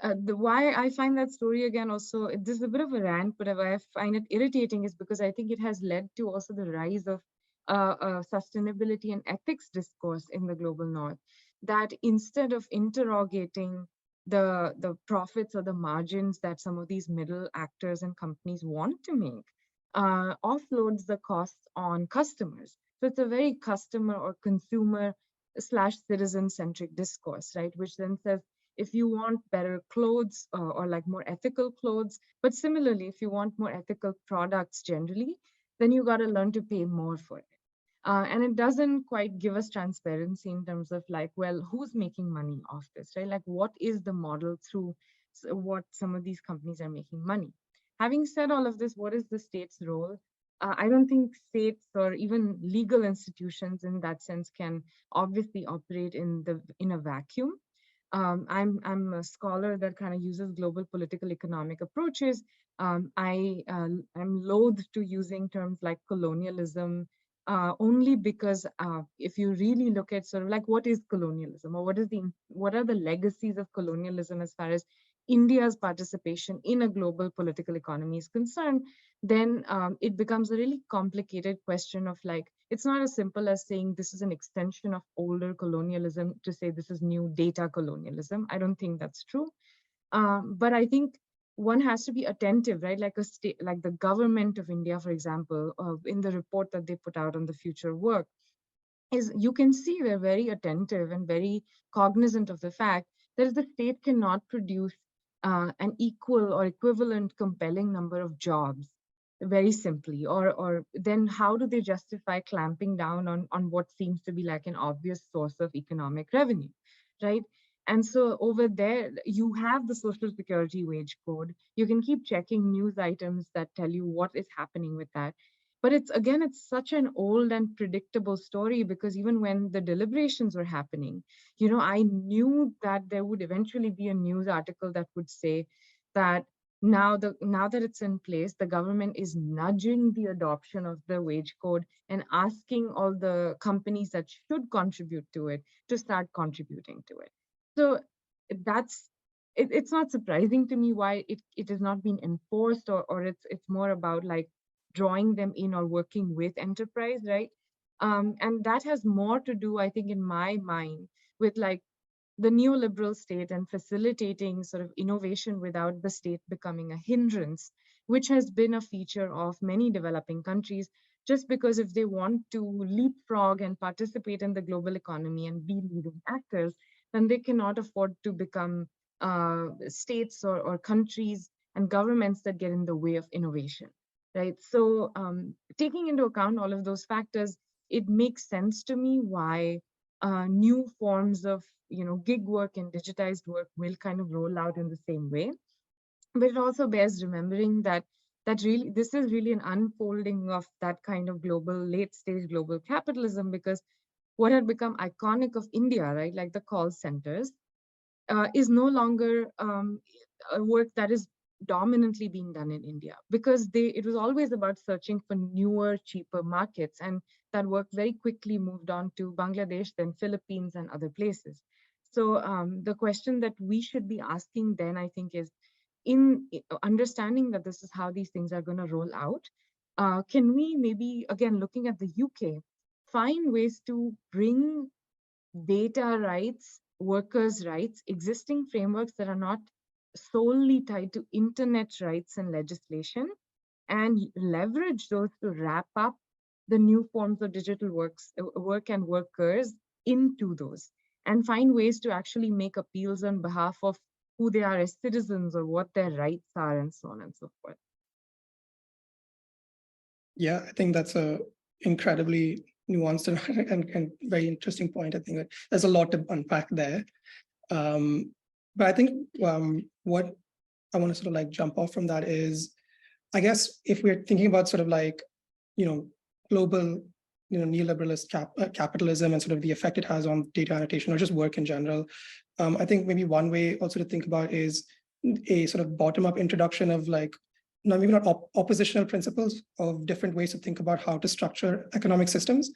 why I find that story, again, also, this is a bit of a rant, but why I find it irritating is because I think it has led to also the rise of sustainability and ethics discourse in the global north, that instead of interrogating the profits or the margins that some of these middle actors and companies want to make, offloads the costs on customers. So it's a very customer or consumer / citizen centric discourse, right? Which then says, if you want better clothes or like more ethical clothes, but similarly, if you want more ethical products generally, then you got to learn to pay more for it. And it doesn't quite give us transparency in terms of like, well, who's making money off this, right? Like, what is the model through what some of these companies are making money? Having said all of this, what is the state's role? I don't think states or even legal institutions in that sense can obviously operate in a vacuum. I'm a scholar that kind of uses global political economic approaches. I'm loath to using terms like colonialism, only because if you really look at sort of like what is colonialism, or what are the legacies of colonialism as far as India's participation in a global political economy is concerned, then it becomes a really complicated question of like, it's not as simple as saying this is an extension of older colonialism to say this is new data colonialism. I don't think that's true. But I think one has to be attentive, right? Like a state, like the government of India, for example, in the report that they put out on the future work, is you can see they're very attentive and very cognizant of the fact that if the state cannot produce an equal or equivalent compelling number of jobs, very simply, or then how do they justify clamping down on what seems to be like an obvious source of economic revenue, right? And so over there, you have the Social Security wage code. You can keep checking news items that tell you what is happening with that. But it's such an old and predictable story, because even when the deliberations were happening, you know, I knew that there would eventually be a news article that would say that now that it's in place, the government is nudging the adoption of the wage code and asking all the companies that should contribute to it to start contributing to it. So it's not surprising to me why it has not been enforced, or it's more about like drawing them in or working with enterprise, right? And that has more to do, I think, in my mind, with like the neoliberal state and facilitating sort of innovation without the state becoming a hindrance, which has been a feature of many developing countries, just because if they want to leapfrog and participate in the global economy and be leading actors, then they cannot afford to become states or countries and governments that get in the way of innovation, right? So taking into account all of those factors, it makes sense to me why new forms of gig work and digitized work will kind of roll out in the same way. But it also bears remembering that really this is really an unfolding of that kind of global late stage global capitalism, because what had become iconic of India, right, like the call centers, is no longer a work that is dominantly being done in India, because it was always about searching for newer, cheaper markets, and that work very quickly moved on to Bangladesh, then Philippines, and other places. So the question that we should be asking then, I think, is in understanding that this is how these things are going to roll out, can we maybe, again, looking at the UK, find ways to bring data rights, workers' rights, existing frameworks that are not solely tied to internet rights and legislation, and leverage those to wrap up the new forms of digital work and workers into those, and find ways to actually make appeals on behalf of who they are as citizens or what their rights are, and so on and so forth. Yeah, I think that's a incredibly nuanced and very interesting point. I think there's a lot to unpack there. But I think what I want to sort of like jump off from that is, I guess if we're thinking about sort of like, global, neoliberalist capitalism and sort of the effect it has on data annotation or just work in general, I think maybe one way also to think about is a sort of bottom-up introduction of like, maybe not oppositional principles of different ways to think about how to structure economic systems.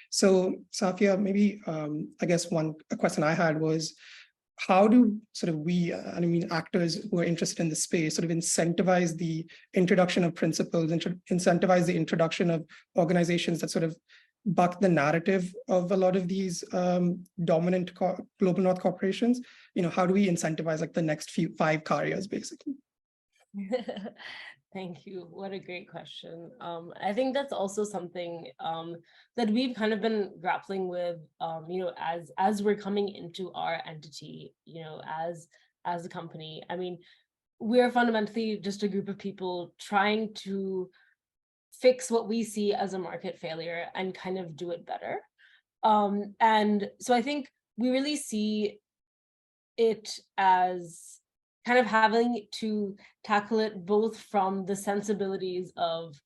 So Safia, maybe I guess a question I had was, how do sort of we, actors who are interested in the space, sort of incentivize the introduction of principles, incentivize the introduction of organizations that sort of buck the narrative of a lot of these dominant global North corporations? How do we incentivize like the next 5 careers, basically? Thank you. What a great question. I think that's also something that we've kind of been grappling with, as we're coming into our entity, as a company. I mean, we're fundamentally just a group of people trying to fix what we see as a market failure and kind of do it better. And so I think we really see it as kind of having to tackle it both from the sensibilities of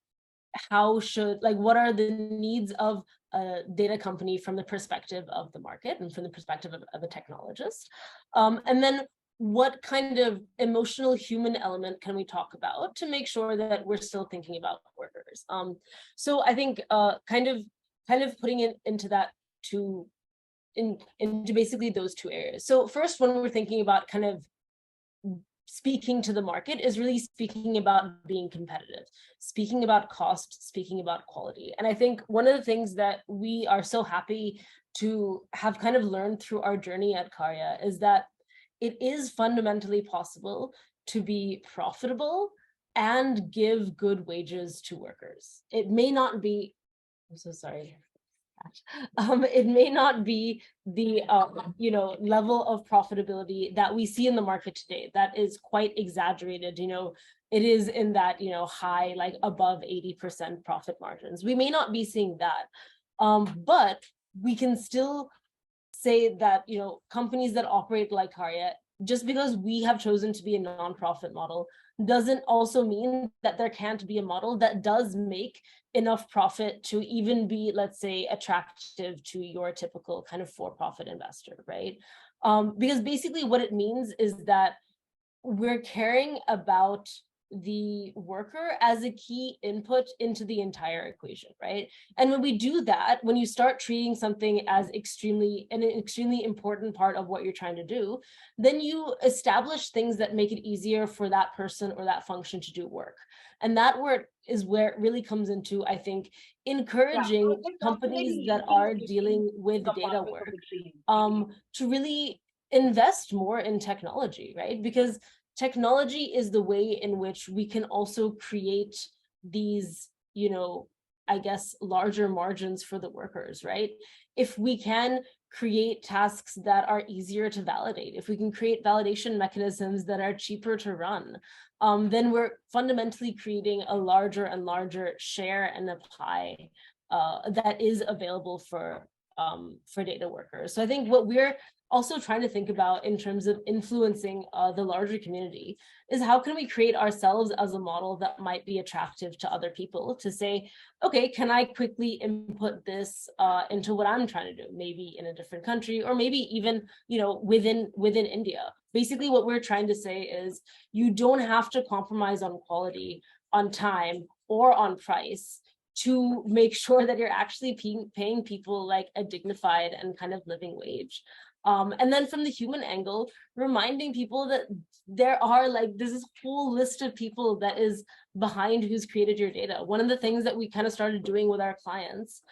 what are the needs of a data company from the perspective of the market and from the perspective of a technologist. And then what kind of emotional human element can we talk about to make sure that we're still thinking about workers? So I think kind of putting it into that into basically those 2 areas. So first, when we're thinking about kind of speaking to the market, is really speaking about being competitive, speaking about cost, speaking about quality. And I think one of the things that we are so happy to have kind of learned through our journey at Karya is that it is fundamentally possible to be profitable and give good wages to workers. It may not be, I'm so sorry. It may not be the level of profitability that we see in the market today. That is quite exaggerated. It is in that high, like above 80% profit margins. We may not be seeing that, but we can still say that companies that operate like Karya, just because we have chosen to be a nonprofit model, doesn't also mean that there can't be a model that does make enough profit to even be, let's say, attractive to your typical kind of for-profit investor, right? Because basically what it means is that we're caring about the worker as a key input into the entire equation, right? And when we do that, when you start treating something as an extremely important part of what you're trying to do, then you establish things that make it easier for that person or that function to do work. And that work is where it really comes into, I think, encouraging companies that are dealing with data work to really invest more in technology, right? Because technology is the way in which we can also create these, you know, I guess, larger margins for the workers, right? If we can create tasks that are easier to validate, if we can create validation mechanisms that are cheaper to run, then we're fundamentally creating a larger and larger share in the pie that is available for data workers. So I think what we're also trying to think about in terms of influencing the larger community is how can we create ourselves as a model that might be attractive to other people to say, okay, can I quickly input this into what I'm trying to do, maybe in a different country, or maybe even, you know, within India. Basically, what we're trying to say is you don't have to compromise on quality, on time, or on price to make sure that you're actually paying people like a dignified and kind of living wage. And then from the human angle, reminding people that there are like, there's this whole list of people that is behind who's created your data. One of the things that we kind of started doing with our clients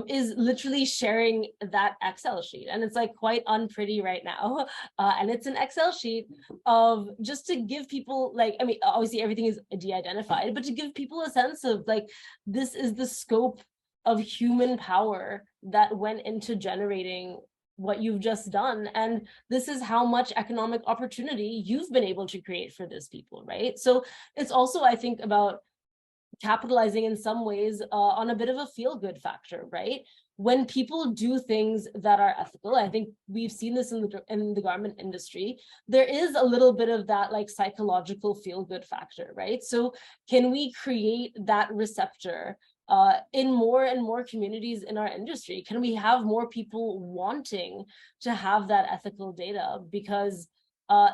is literally sharing that Excel sheet. And it's like quite unpretty right now. And it's an Excel sheet of just to give people like, I mean, obviously everything is de-identified, but to give people a sense of like, this is the scope of human power that went into generating what you've just done. And this is how much economic opportunity you've been able to create for these people, right? So it's also, I think, about capitalizing in some ways on a bit of a feel-good factor, right? When people do things that are ethical, I think we've seen this in the garment industry, there is a little bit of that like psychological feel-good factor, right? So can we create that receptor in more and more communities in our industry? Can we have more people wanting to have that ethical data because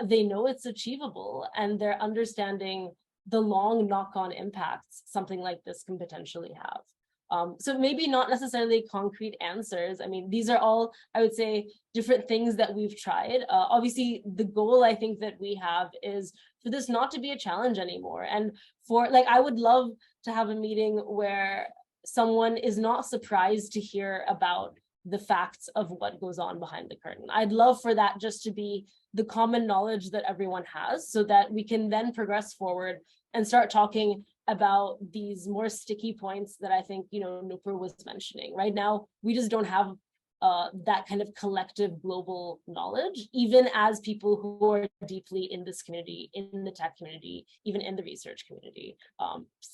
they know it's achievable and they're understanding the long knock-on impacts something like this can potentially have? So maybe not necessarily concrete answers. I mean, these are all, I would say, different things that we've tried. Obviously, the goal I think that we have is for this not to be a challenge anymore. And for like, I would love to have a meeting where someone is not surprised to hear about the facts of what goes on behind the curtain. I'd love for that just to be the common knowledge that everyone has so that we can then progress forward and start talking about these more sticky points that I think, you know, Nupur was mentioning. Right now, we just don't have that kind of collective global knowledge, even as people who are deeply in this community, in the tech community, even in the research community.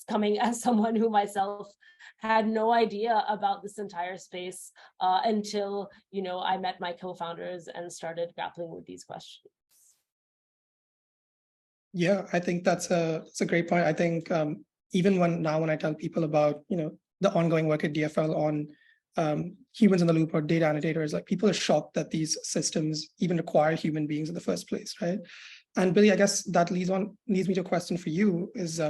Coming as someone who myself had no idea about this entire space until, you know, I met my co-founders and started grappling with these questions. Yeah, I think that's a great point. I think even when I tell people about, you know, the ongoing work at DFL on humans in the loop or data annotators, like people are shocked that these systems even require human beings in the first place, right? And Billy, I guess that leads me to a question for you is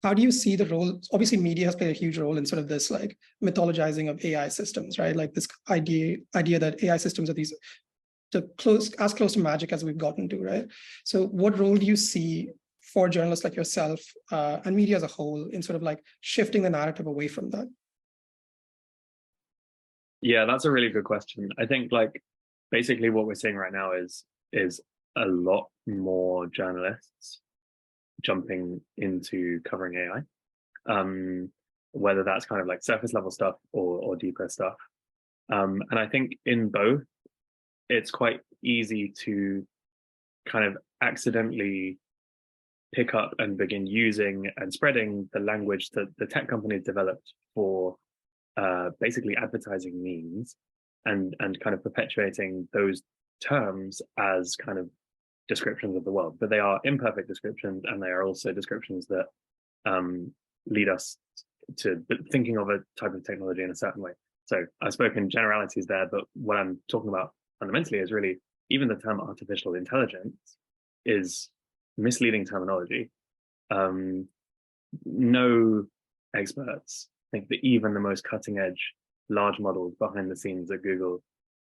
how do you see the role? Obviously, media has played a huge role in sort of this like mythologizing of AI systems, right? Like this idea that AI systems are these as close to magic as we've gotten to, right? So what role do you see for journalists like yourself and media as a whole in sort of like shifting the narrative away from that? Yeah, that's a really good question. I think like basically what we're seeing right now is a lot more journalists jumping into covering AI, whether that's kind of like surface level stuff or deeper stuff. And I think in both, it's quite easy to kind of accidentally pick up and begin using and spreading the language that the tech companies developed for basically advertising means and kind of perpetuating those terms as kind of descriptions of the world. But they are imperfect descriptions, and they are also descriptions that lead us to thinking of a type of technology in a certain way. So I've spoken generalities there, but what I'm talking about fundamentally is really even the term artificial intelligence is misleading terminology. No experts think that even the most cutting edge large models behind the scenes at Google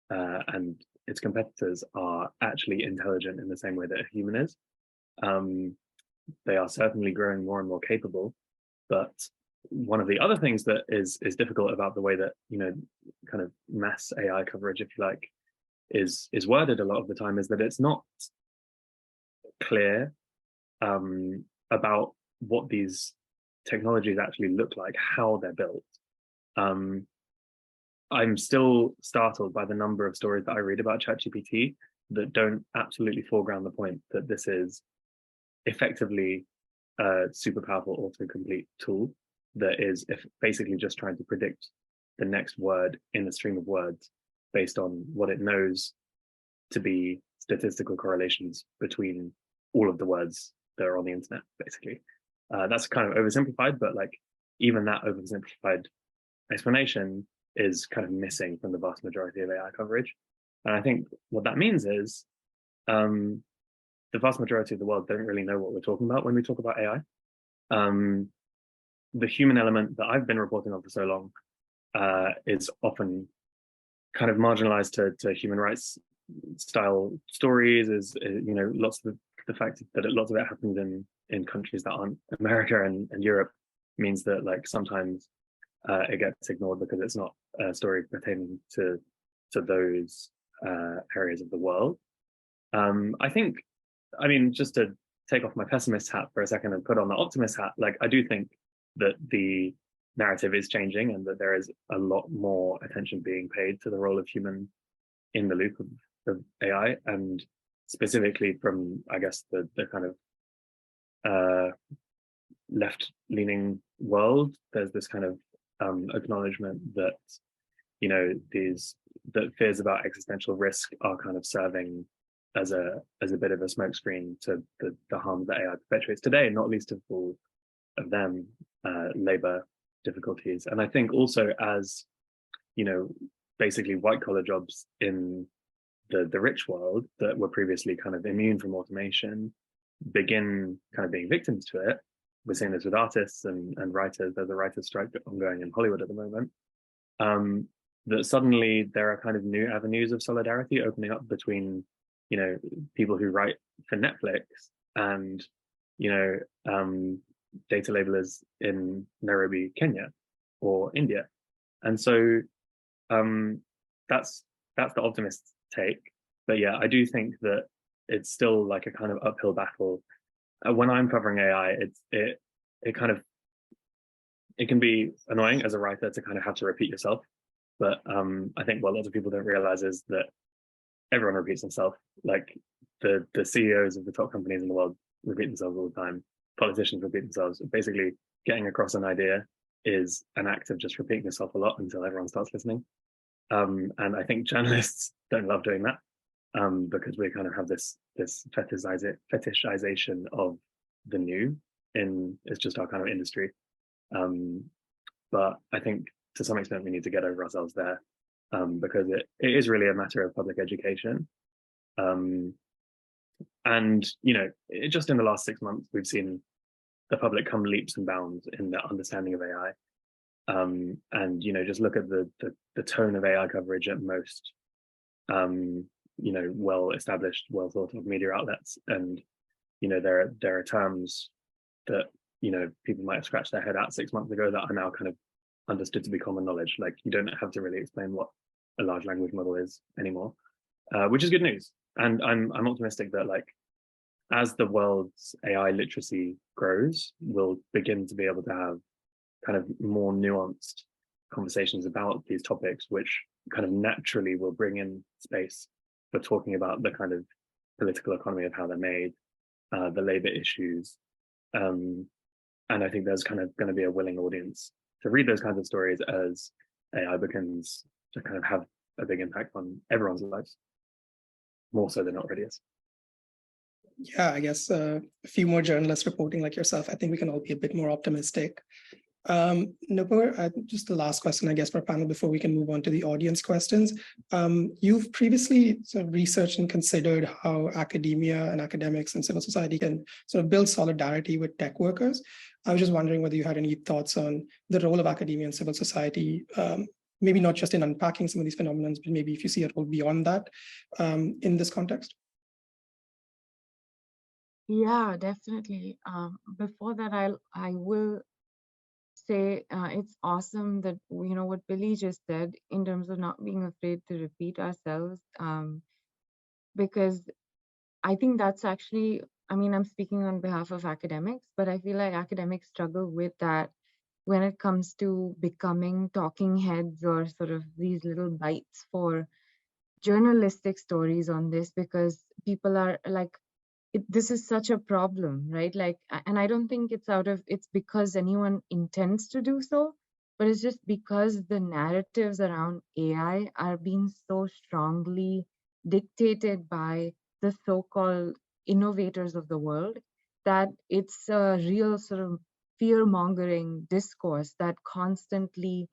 and its competitors are actually intelligent in the same way that a human is. They are certainly growing more and more capable, But one of the other things that is difficult about the way that, kind of mass AI coverage, if you like, is worded a lot of the time is that it's not clear about what these technologies actually look like, how they're built. I'm still startled by the number of stories that I read about ChatGPT that don't absolutely foreground the point that this is effectively a super powerful autocomplete tool that is basically just trying to predict the next word in a stream of words based on what it knows to be statistical correlations between all of the words that are on the internet, basically. That's kind of oversimplified, but like even that oversimplified explanation is kind of missing from the vast majority of AI coverage. And I think what that means is the vast majority of the world don't really know what we're talking about when we talk about AI. The human element that I've been reporting on for so long is often kind of marginalized to human rights style stories, is lots of the fact that lots of it happens in countries that aren't America and Europe means that like sometimes it gets ignored because it's not a story pertaining to those areas of the world. I think, just to take off my pessimist hat for a second and put on the optimist hat, like I do think that the narrative is changing and that there is a lot more attention being paid to the role of human in the loop of AI, and specifically from, I guess, the kind of left-leaning world. There's this kind of acknowledgement that that fears about existential risk are kind of serving as a bit of a smokescreen to the harm that AI perpetuates today, not least of all of them labor difficulties. And I think also as basically white collar jobs in the rich world that were previously kind of immune from automation begin kind of being victims to it. We're seeing this with artists and writers. There's a writer's strike ongoing in Hollywood at the moment. That suddenly there are kind of new avenues of solidarity opening up between, people who write for Netflix and, data labelers in Nairobi, Kenya, or India. And so that's the optimist take. But yeah, I do think that it's still like a kind of uphill battle. When I'm covering AI, it can be annoying as a writer to kind of have to repeat yourself. But I think what lots of people don't realize is that everyone repeats themselves. Like the CEOs of the top companies in the world repeat themselves all the time. Politicians repeat themselves. Basically, getting across an idea is an act of just repeating yourself a lot until everyone starts listening. And I think journalists don't love doing that because we kind of have this fetishization of the new it's just our kind of industry. But I think to some extent we need to get over ourselves there because it is really a matter of public education. And just in the last 6 months, we've seen the public come leaps and bounds in their understanding of AI. And just look at the tone of AI coverage at most well-established, well-thought-of media outlets, and there are terms that people might have scratched their head at 6 months ago that are now kind of understood to be common knowledge. Like you don't have to really explain what a large language model is anymore, which is good news. And I'm optimistic that like as the world's AI literacy grows, we'll begin to be able to have kind of more nuanced conversations about these topics, which kind of naturally will bring in space for talking about the kind of political economy of how they're made, the labor issues. And I think there's kind of going to be a willing audience to read those kinds of stories as AI begins to kind of have a big impact on everyone's lives, more so than it already is. Yeah, I guess a few more journalists reporting like yourself, I think we can all be a bit more optimistic. Nupur, just the last question, I guess, for our panel before we can move on to the audience questions. You've previously sort of researched and considered how academia and academics and civil society can sort of build solidarity with tech workers. I was just wondering whether you had any thoughts on the role of academia and civil society, maybe not just in unpacking some of these phenomena, but maybe if you see a role beyond that in this context. Yeah, definitely. Before that, I will say it's awesome that, what Billy just said in terms of not being afraid to repeat ourselves, because I think that's actually, I mean, I'm speaking on behalf of academics, but I feel like academics struggle with that when it comes to becoming talking heads or sort of these little bites for journalistic stories on this, because people are like, this is such a problem, right? Like, and I don't think it's because anyone intends to do so, but it's just because the narratives around AI are being so strongly dictated by the so-called innovators of the world that it's a real sort of fear-mongering discourse that constantly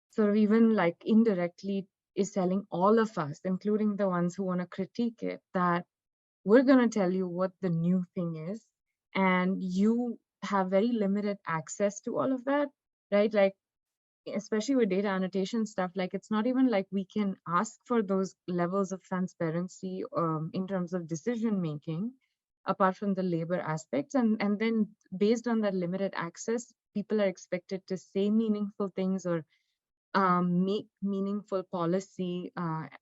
sort of even like indirectly is telling all of us, including the ones who want to critique it, that we're going to tell you what the new thing is, and you have very limited access to all of that, right? Like, especially with data annotation stuff, like it's not even like we can ask for those levels of transparency in terms of decision making, apart from the labor aspects. And then based on that limited access, people are expected to say meaningful things or make meaningful policy,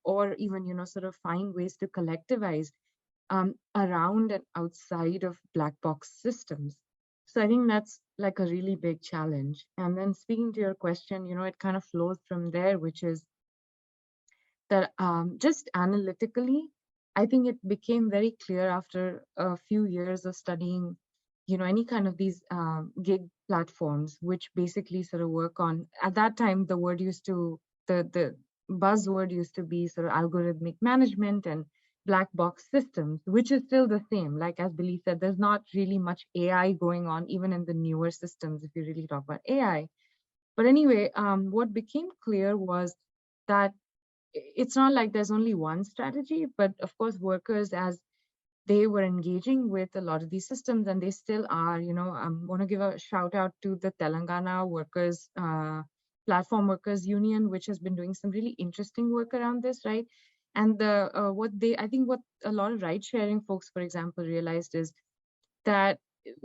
or even, sort of find ways to collectivize around and outside of black box systems. So I think that's like a really big challenge. And then speaking to your question, it kind of flows from there, which is that just analytically, I think it became very clear after a few years of studying, any kind of these gig platforms, which basically sort of work on, at that time, the buzzword used to be sort of algorithmic management and black box systems, which is still the same. Like as Billy said, there's not really much AI going on, even in the newer systems, if you really talk about AI. But anyway, what became clear was that it's not like there's only one strategy, but of course, workers, as they were engaging with a lot of these systems, and they still are, I want to give a shout out to the Telangana workers, platform workers union, which has been doing some really interesting work around this, right? And I think what a lot of ride sharing folks, for example, realized is that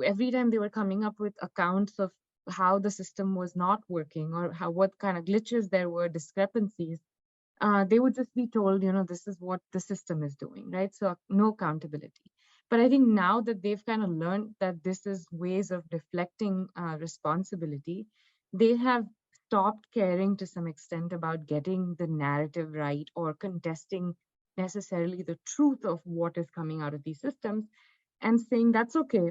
every time they were coming up with accounts of how the system was not working or what kind of glitches there were, discrepancies, they would just be told, this is what the system is doing, right? So no accountability. But I think now that they've kind of learned that this is ways of deflecting responsibility, they have stopped caring to some extent about getting the narrative right or contesting necessarily the truth of what is coming out of these systems, and saying that's okay.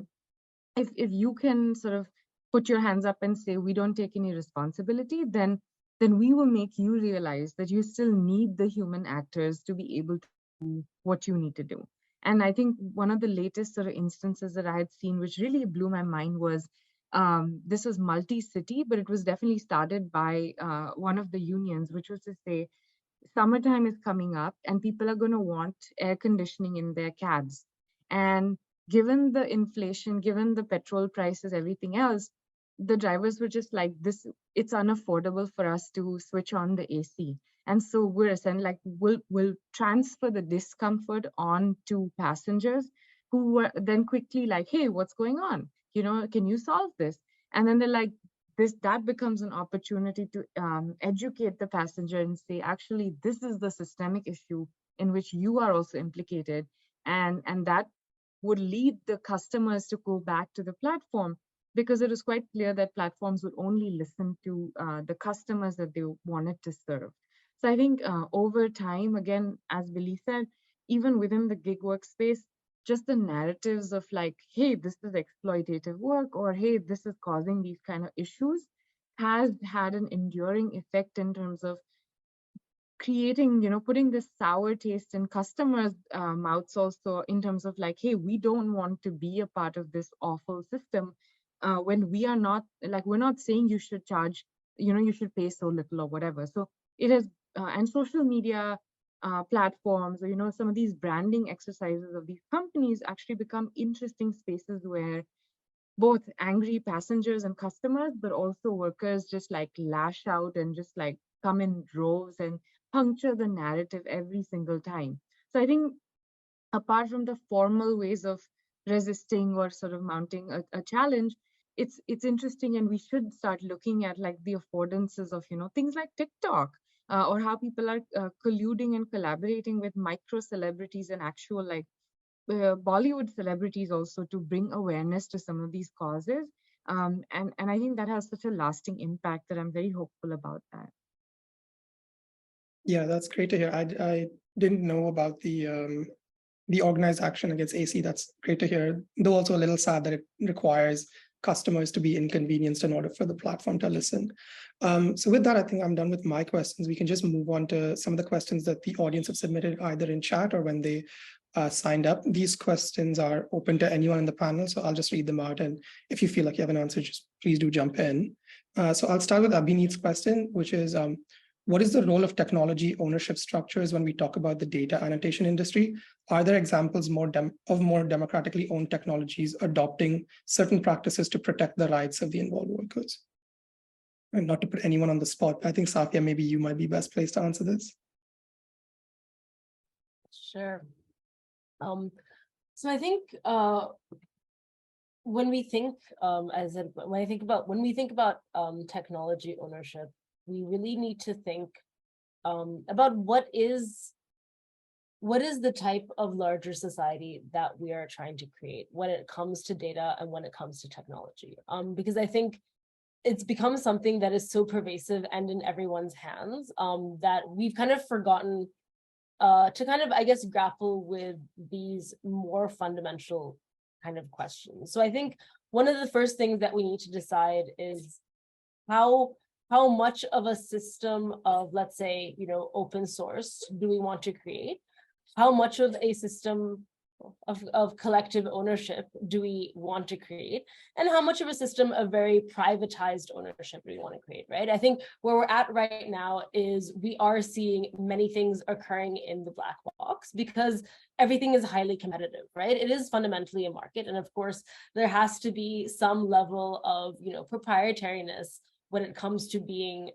If you can sort of put your hands up and say we don't take any responsibility, then we will make you realize that you still need the human actors to be able to do what you need to do. And I think one of the latest sort of instances that I had seen, which really blew my mind, was this was multi-city, but it was definitely started by one of the unions, which was to say, summertime is coming up and people are going to want air conditioning in their cabs. And given the inflation, given the petrol prices, everything else, the drivers were just like, this, it's unaffordable for us to switch on the AC. And so we're essentially like, we'll transfer the discomfort on to passengers who were then quickly like, hey, what's going on? Can you solve this? And then they're like, that becomes an opportunity to educate the passenger and say, actually, this is the systemic issue in which you are also implicated. And that would lead the customers to go back to the platform, because it was quite clear that platforms would only listen to the customers that they wanted to serve. So I think over time, again, as Billy said, even within the gig workspace, just the narratives of like, hey, this is exploitative work, or hey, this is causing these kind of issues, has had an enduring effect in terms of creating, putting this sour taste in customers' mouths also, in terms of like, hey, we don't want to be a part of this awful system, when we are not, like, we're not saying you should charge, you should pay so little or whatever. So it is, and social media platforms, or, some of these branding exercises of these companies actually become interesting spaces where both angry passengers and customers, but also workers just like lash out and just like come in droves and puncture the narrative every single time. So I think apart from the formal ways of resisting or sort of mounting a challenge, it's interesting, and we should start looking at like the affordances of, things like TikTok, or how people are colluding and collaborating with micro celebrities and actual like Bollywood celebrities also to bring awareness to some of these causes. And I think that has such a lasting impact that I'm very hopeful about that. Yeah, that's great to hear. I didn't know about the organized action against AC. That's great to hear, though also a little sad that it requires customers to be inconvenienced in order for the platform to listen. So with that, I think I'm done with my questions. We can just move on to some of the questions that the audience have submitted either in chat or when they signed up. These questions are open to anyone in the panel, so I'll just read them out. And if you feel like you have an answer, just please do jump in. So I'll start with Abhinit's question, which is, what is the role of technology ownership structures when we talk about the data annotation industry? Are there examples of more democratically owned technologies adopting certain practices to protect the rights of the involved workers? And not to put anyone on the spot, I think Safia, maybe you might be best placed to answer this. Sure. So I think when we think about technology ownership, we really need to think about what is the type of larger society that we are trying to create when it comes to data and when it comes to technology. Because I think it's become something that is so pervasive and in everyone's hands that we've kind of forgotten to kind of, I guess, grapple with these more fundamental kind of questions. So I think one of the first things that we need to decide is how much of a system of, let's say, open source do we want to create? How much of a system of collective ownership do we want to create? And how much of a system of very privatized ownership do we want to create, right? I think where we're at right now is we are seeing many things occurring in the black box because everything is highly competitive, right? It is fundamentally a market. And of course, there has to be some level of, proprietariness when it comes to being,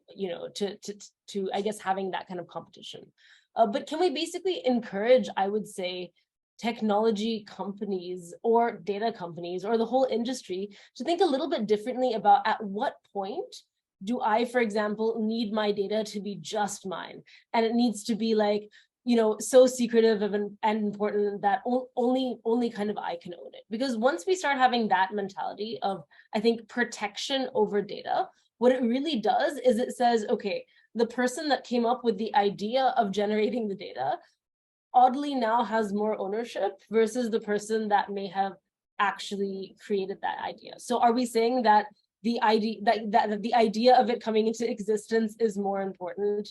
to I guess, having that kind of competition. But can we basically encourage, I would say, technology companies or data companies or the whole industry to think a little bit differently about at what point do I, for example, need my data to be just mine? And it needs to be like, so secretive and important that only kind of I can own it. Because once we start having that mentality of, I think, protection over data, what it really does is it says, okay, the person that came up with the idea of generating the data oddly now has more ownership versus the person that may have actually created that idea. So are we saying that the idea that the idea of it coming into existence is more important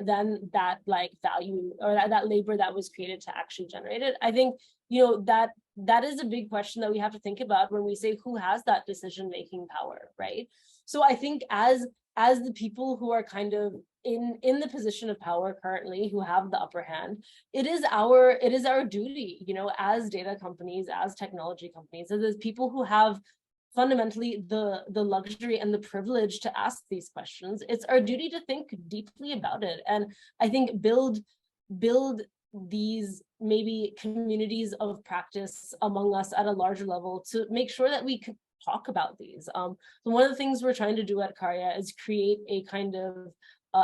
than that like value or that labor that was created to actually generate it? I think that is a big question that we have to think about when we say who has that decision-making power, right? So I think as the people who are kind of in the position of power currently, who have the upper hand, it is our duty, as data companies, as technology companies, as people who have fundamentally the luxury and the privilege to ask these questions. It's our duty to think deeply about it, and I think build these maybe communities of practice among us at a larger level to make sure that we can talk about these. So one of the things we're trying to do at Karya is create a kind of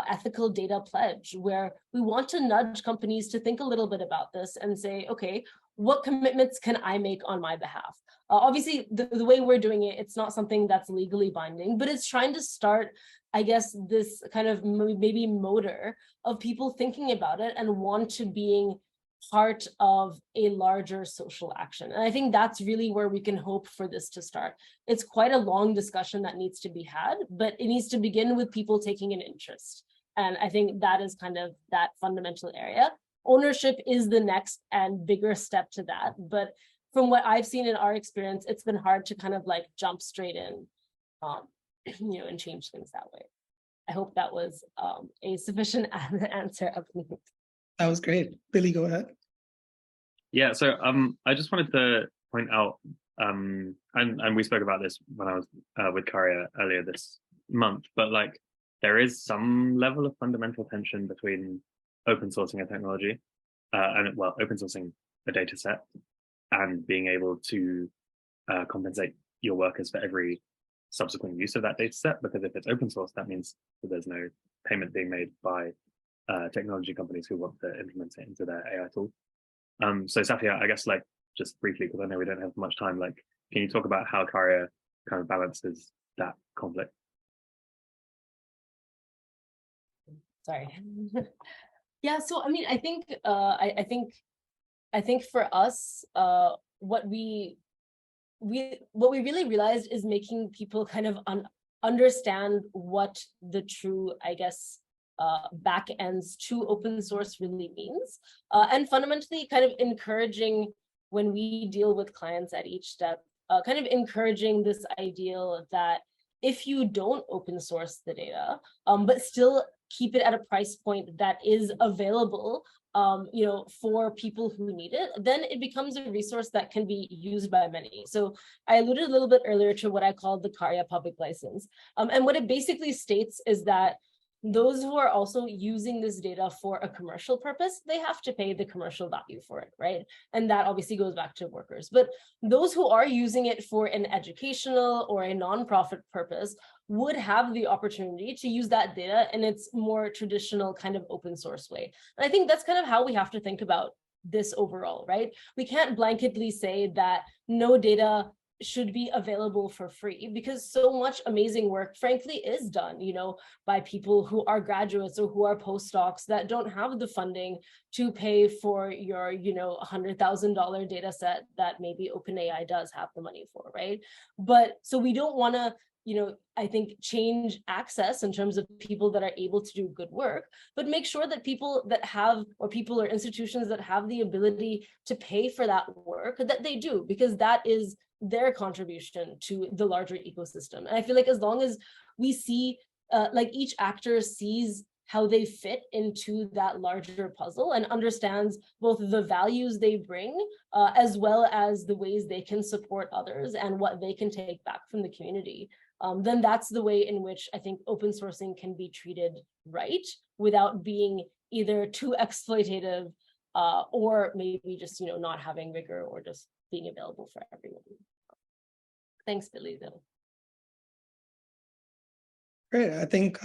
ethical data pledge where we want to nudge companies to think a little bit about this and say, okay, what commitments can I make on my behalf? Obviously, the way we're doing it, it's not something that's legally binding, but it's trying to start, I guess, this kind of maybe motor of people thinking about it and want to being part of a larger social action. And I think that's really where we can hope for this to start. It's quite a long discussion that needs to be had, but it needs to begin with people taking an interest. And I think that is kind of that fundamental area. Ownership is the next and bigger step to that. But from what I've seen in our experience, it's been hard to kind of like jump straight in, and change things that way. I hope that was a sufficient answer of me. That was great. Billy, go ahead. Yeah, so I just wanted to point out, and we spoke about this when I was with Karya earlier this month, but like there is some level of fundamental tension between open sourcing a technology and open sourcing a data set and being able to compensate your workers for every subsequent use of that data set, because if it's open source, that means that there's no payment being made by technology companies who want to implement it into their AI tool. So Safia, I guess like just briefly, because I know we don't have much time, like can you talk about how Karya kind of balances that conflict? Sorry. Yeah, so I mean, I think I think for us, what we really realized is making people kind of understand what the true, I guess, back ends to open source really means, and fundamentally kind of encouraging, when we deal with clients at each step, kind of encouraging this ideal that if you don't open source the data, but still keep it at a price point that is available, you know, for people who need it, then it becomes a resource that can be used by many. So I alluded a little bit earlier to what I called the Karya public license. And what it basically states is that those who are also using this data for a commercial purpose, they have to pay the commercial value for it, right? And that obviously goes back to workers. But those who are using it for an educational or a nonprofit purpose would have the opportunity to use that data in its more traditional kind of open source way. And I think that's kind of how we have to think about this overall, right? We can't blanketly say that no data should be available for free, because so much amazing work, frankly, is done, you know, by people who are graduates or who are postdocs that don't have the funding to pay for your, you know, $100,000 data set that maybe OpenAI does have the money for, right? But so we don't want to, you know, I think change access in terms of people that are able to do good work, but make sure that people that have, or people or institutions that have the ability to pay for that work, that they do, because that is their contribution to the larger ecosystem. And I feel like as long as we see, like each actor sees how they fit into that larger puzzle and understands both the values they bring, as well as the ways they can support others and what they can take back from the community, then that's the way in which I think open sourcing can be treated right, without being either too exploitative, or maybe just, you know, not having rigor or just being available for everyone. Thanks, Billy, though. Great. I think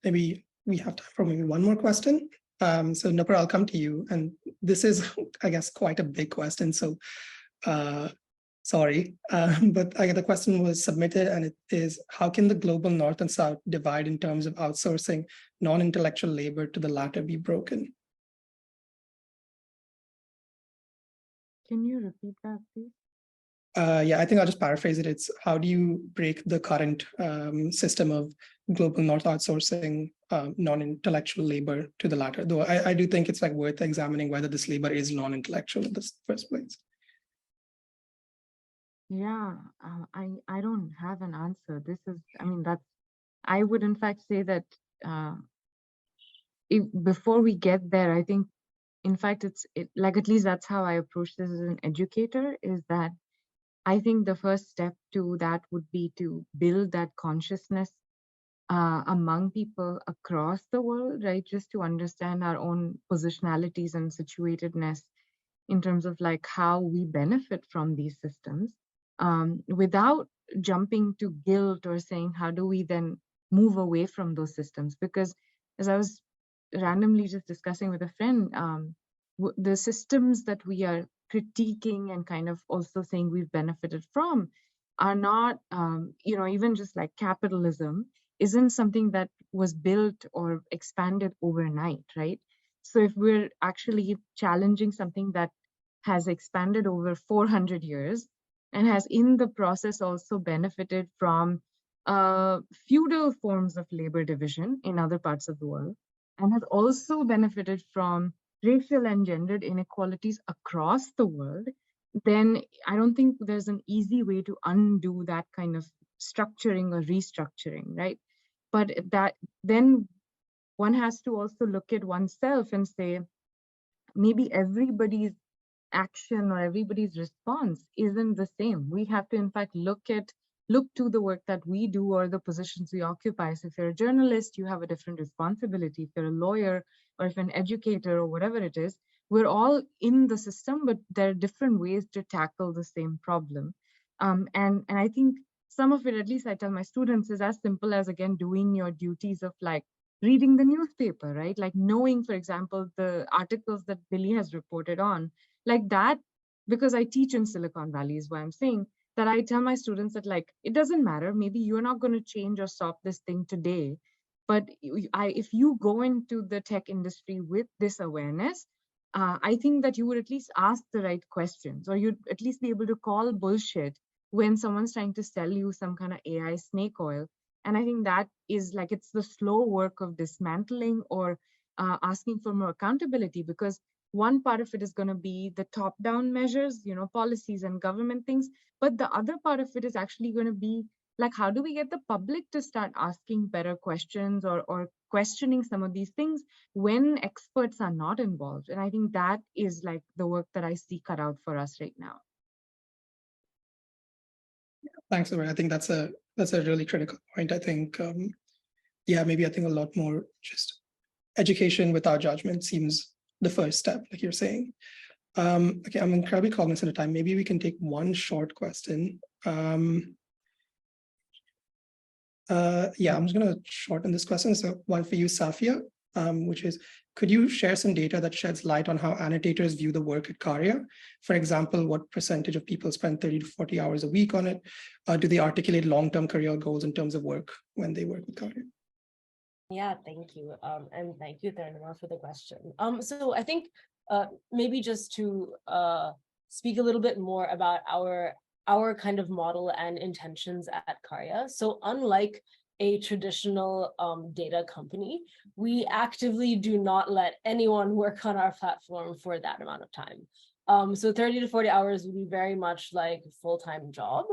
maybe we have time for maybe one more question. So Nupur, I'll come to you. And this is, I guess, quite a big question. So sorry, but the question was submitted, and it is, how can the global North and South divide in terms of outsourcing non-intellectual labor to the latter be broken? Can you repeat that, please? Yeah, I think I'll just paraphrase it. It's, how do you break the current system of global North outsourcing non-intellectual labor to the latter? Though I do think it's like worth examining whether this labor is non-intellectual in the first place. Yeah, I don't have an answer. This is, I mean, that's, I would in fact say that before we get there, I think, in fact, like, at least that's how I approach this as an educator, is that I think the first step to that would be to build that consciousness among people across the world, right? Just to understand our own positionalities and situatedness in terms of like how we benefit from these systems, without jumping to guilt or saying, how do we then move away from those systems? Because as I was randomly just discussing with a friend, the systems that we are critiquing and kind of also saying we've benefited from are not, you know, even just like capitalism isn't something that was built or expanded overnight, right? So if we're actually challenging something that has expanded over 400 years and has in the process also benefited from feudal forms of labor division in other parts of the world, and has also benefited from racial and gendered inequalities across the world, then I don't think there's an easy way to undo that kind of structuring or restructuring, right? But that then one has to also look at oneself and say, maybe everybody's action or everybody's response isn't the same. We have to, in fact, look to the work that we do or the positions we occupy. So if you're a journalist, you have a different responsibility. If you're a lawyer or if an educator or whatever it is, we're all in the system, but there are different ways to tackle the same problem. And I think some of it, at least I tell my students, is as simple as, again, doing your duties of like reading the newspaper, right? Like knowing, for example, the articles that Billy has reported on, like that, because I teach in Silicon Valley is why I'm saying that I tell my students that like, it doesn't matter, maybe you're not going to change or stop this thing today, but if you go into the tech industry with this awareness, I think that you would at least ask the right questions, or you'd at least be able to call bullshit when someone's trying to sell you some kind of AI snake oil. And I think that is like, it's the slow work of dismantling or asking for more accountability, because one part of it is going to be the top-down measures, policies and government things. But the other part of it is actually going to be like, how do we get the public to start asking better questions or questioning some of these things when experts are not involved? And I think that is like the work that I see cut out for us right now. Thanks, Amir. I think that's a really critical point. I think, maybe I think a lot more just education without judgment seems the first step, like you're saying. Okay, I'm incredibly cognizant of time. Maybe we can take one short question. I'm just going to shorten this question. So one for you, Safia, which is, could you share some data that sheds light on how annotators view the work at Karya? For example, what percentage of people spend 30 to 40 hours a week on it? Do they articulate long-term career goals in terms of work when they work with Karya? Yeah, thank you. And thank you, Tarunima, for the question. So I think maybe just to speak a little bit more about our kind of model and intentions at Karya. So unlike a traditional data company, we actively do not let anyone work on our platform for that amount of time. So 30 to 40 hours would be very much like a full-time job.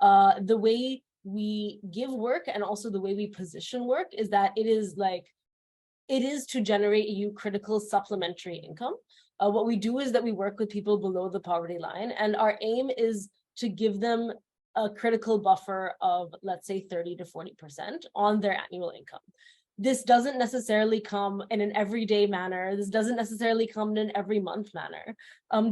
The way we give work and also the way we position work is that it is to generate you critical supplementary income. What we do is that we work with people below the poverty line, and our aim is to give them a critical buffer of, let's say, 30 to 40% on their annual income. This doesn't necessarily come in an everyday manner. This doesn't necessarily come in an every month manner.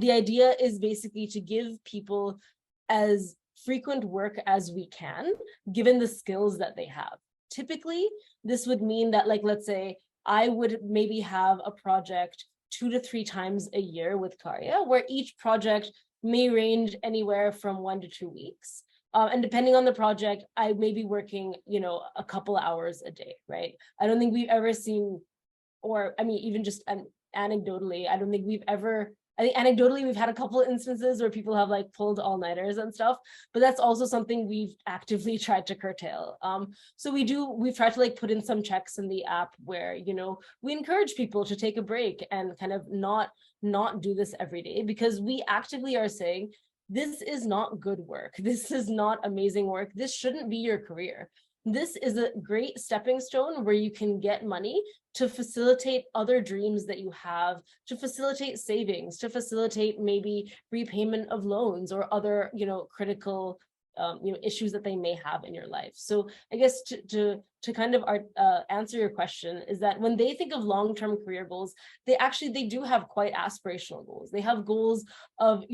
The idea is basically to give people as frequent work as we can, given the skills that they have. Typically, this would mean that, like, let's say I would maybe have a project 2 to 3 times a year with Karya, where each project may range anywhere from 1 to 2 weeks. And depending on the project, I may be working, a couple hours a day, right? I don't think we've ever seen, or I mean, even just anecdotally, I don't think we've ever, I think anecdotally, we've had a couple of instances where people have like pulled all-nighters and stuff, but that's also something we've actively tried to curtail. So we've tried to like put in some checks in the app where, we encourage people to take a break and kind of not do this every day, because we actively are saying, this is not good work. This is not amazing work. This shouldn't be your career. This is a great stepping stone where you can get money to facilitate other dreams that you have, to facilitate savings, to facilitate maybe repayment of loans or other, critical issues that they may have in your life. So I guess to kind of answer your question is that when they think of long-term career goals, they do have quite aspirational goals. They have goals of,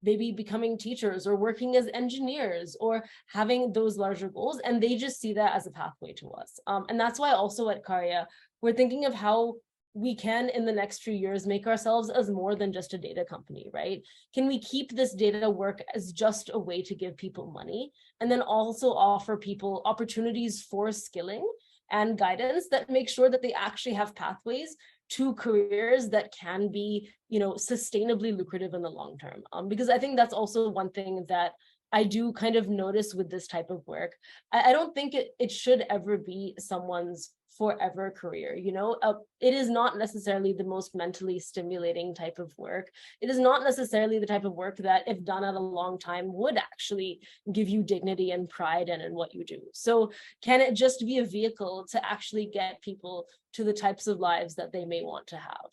maybe becoming teachers or working as engineers or having those larger goals. And they just see that as a pathway to us. And that's why also at Karya, we're thinking of how we can, in the next few years, make ourselves as more than just a data company, right? Can we keep this data work as just a way to give people money, and then also offer people opportunities for skilling and guidance that make sure that they actually have pathways to careers that can be, sustainably lucrative in the long term? Because I think that's also one thing that I do kind of notice with this type of work. I don't think it should ever be someone's forever career. It is not necessarily the most mentally stimulating type of work. It is not necessarily the type of work that, if done at a long time, would actually give you dignity and pride in what you do. So can it just be a vehicle to actually get people to the types of lives that they may want to have?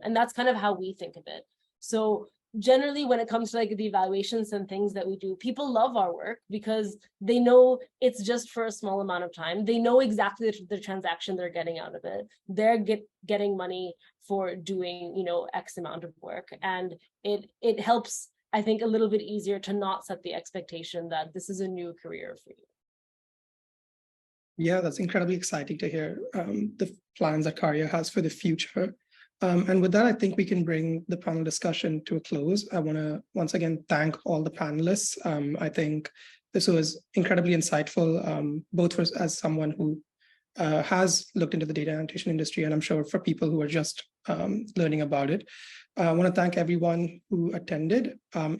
And that's kind of how we think of it. So generally, when it comes to like the evaluations and things that we do, people love our work because they know it's just for a small amount of time. They know exactly the transaction they're getting out of it. They're getting money for doing, X amount of work, and it helps I think, a little bit easier to not set the expectation that this is a new career for you. Yeah, that's incredibly exciting to hear the plans that Karya has for the future. And with that, I think we can bring the panel discussion to a close. I want to once again thank all the panelists. I think this was incredibly insightful, both for, as someone who has looked into the data annotation industry, and I'm sure for people who are just learning about it. I want to thank everyone who attended.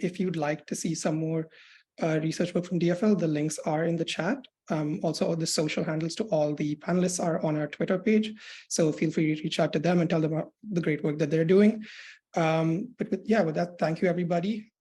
If you'd like to see some more research work from DFL, the links are in the chat. Also, the social handles to all the panelists are on our Twitter page. So feel free to reach out to them and tell them about the great work that they're doing. But with that, thank you, everybody.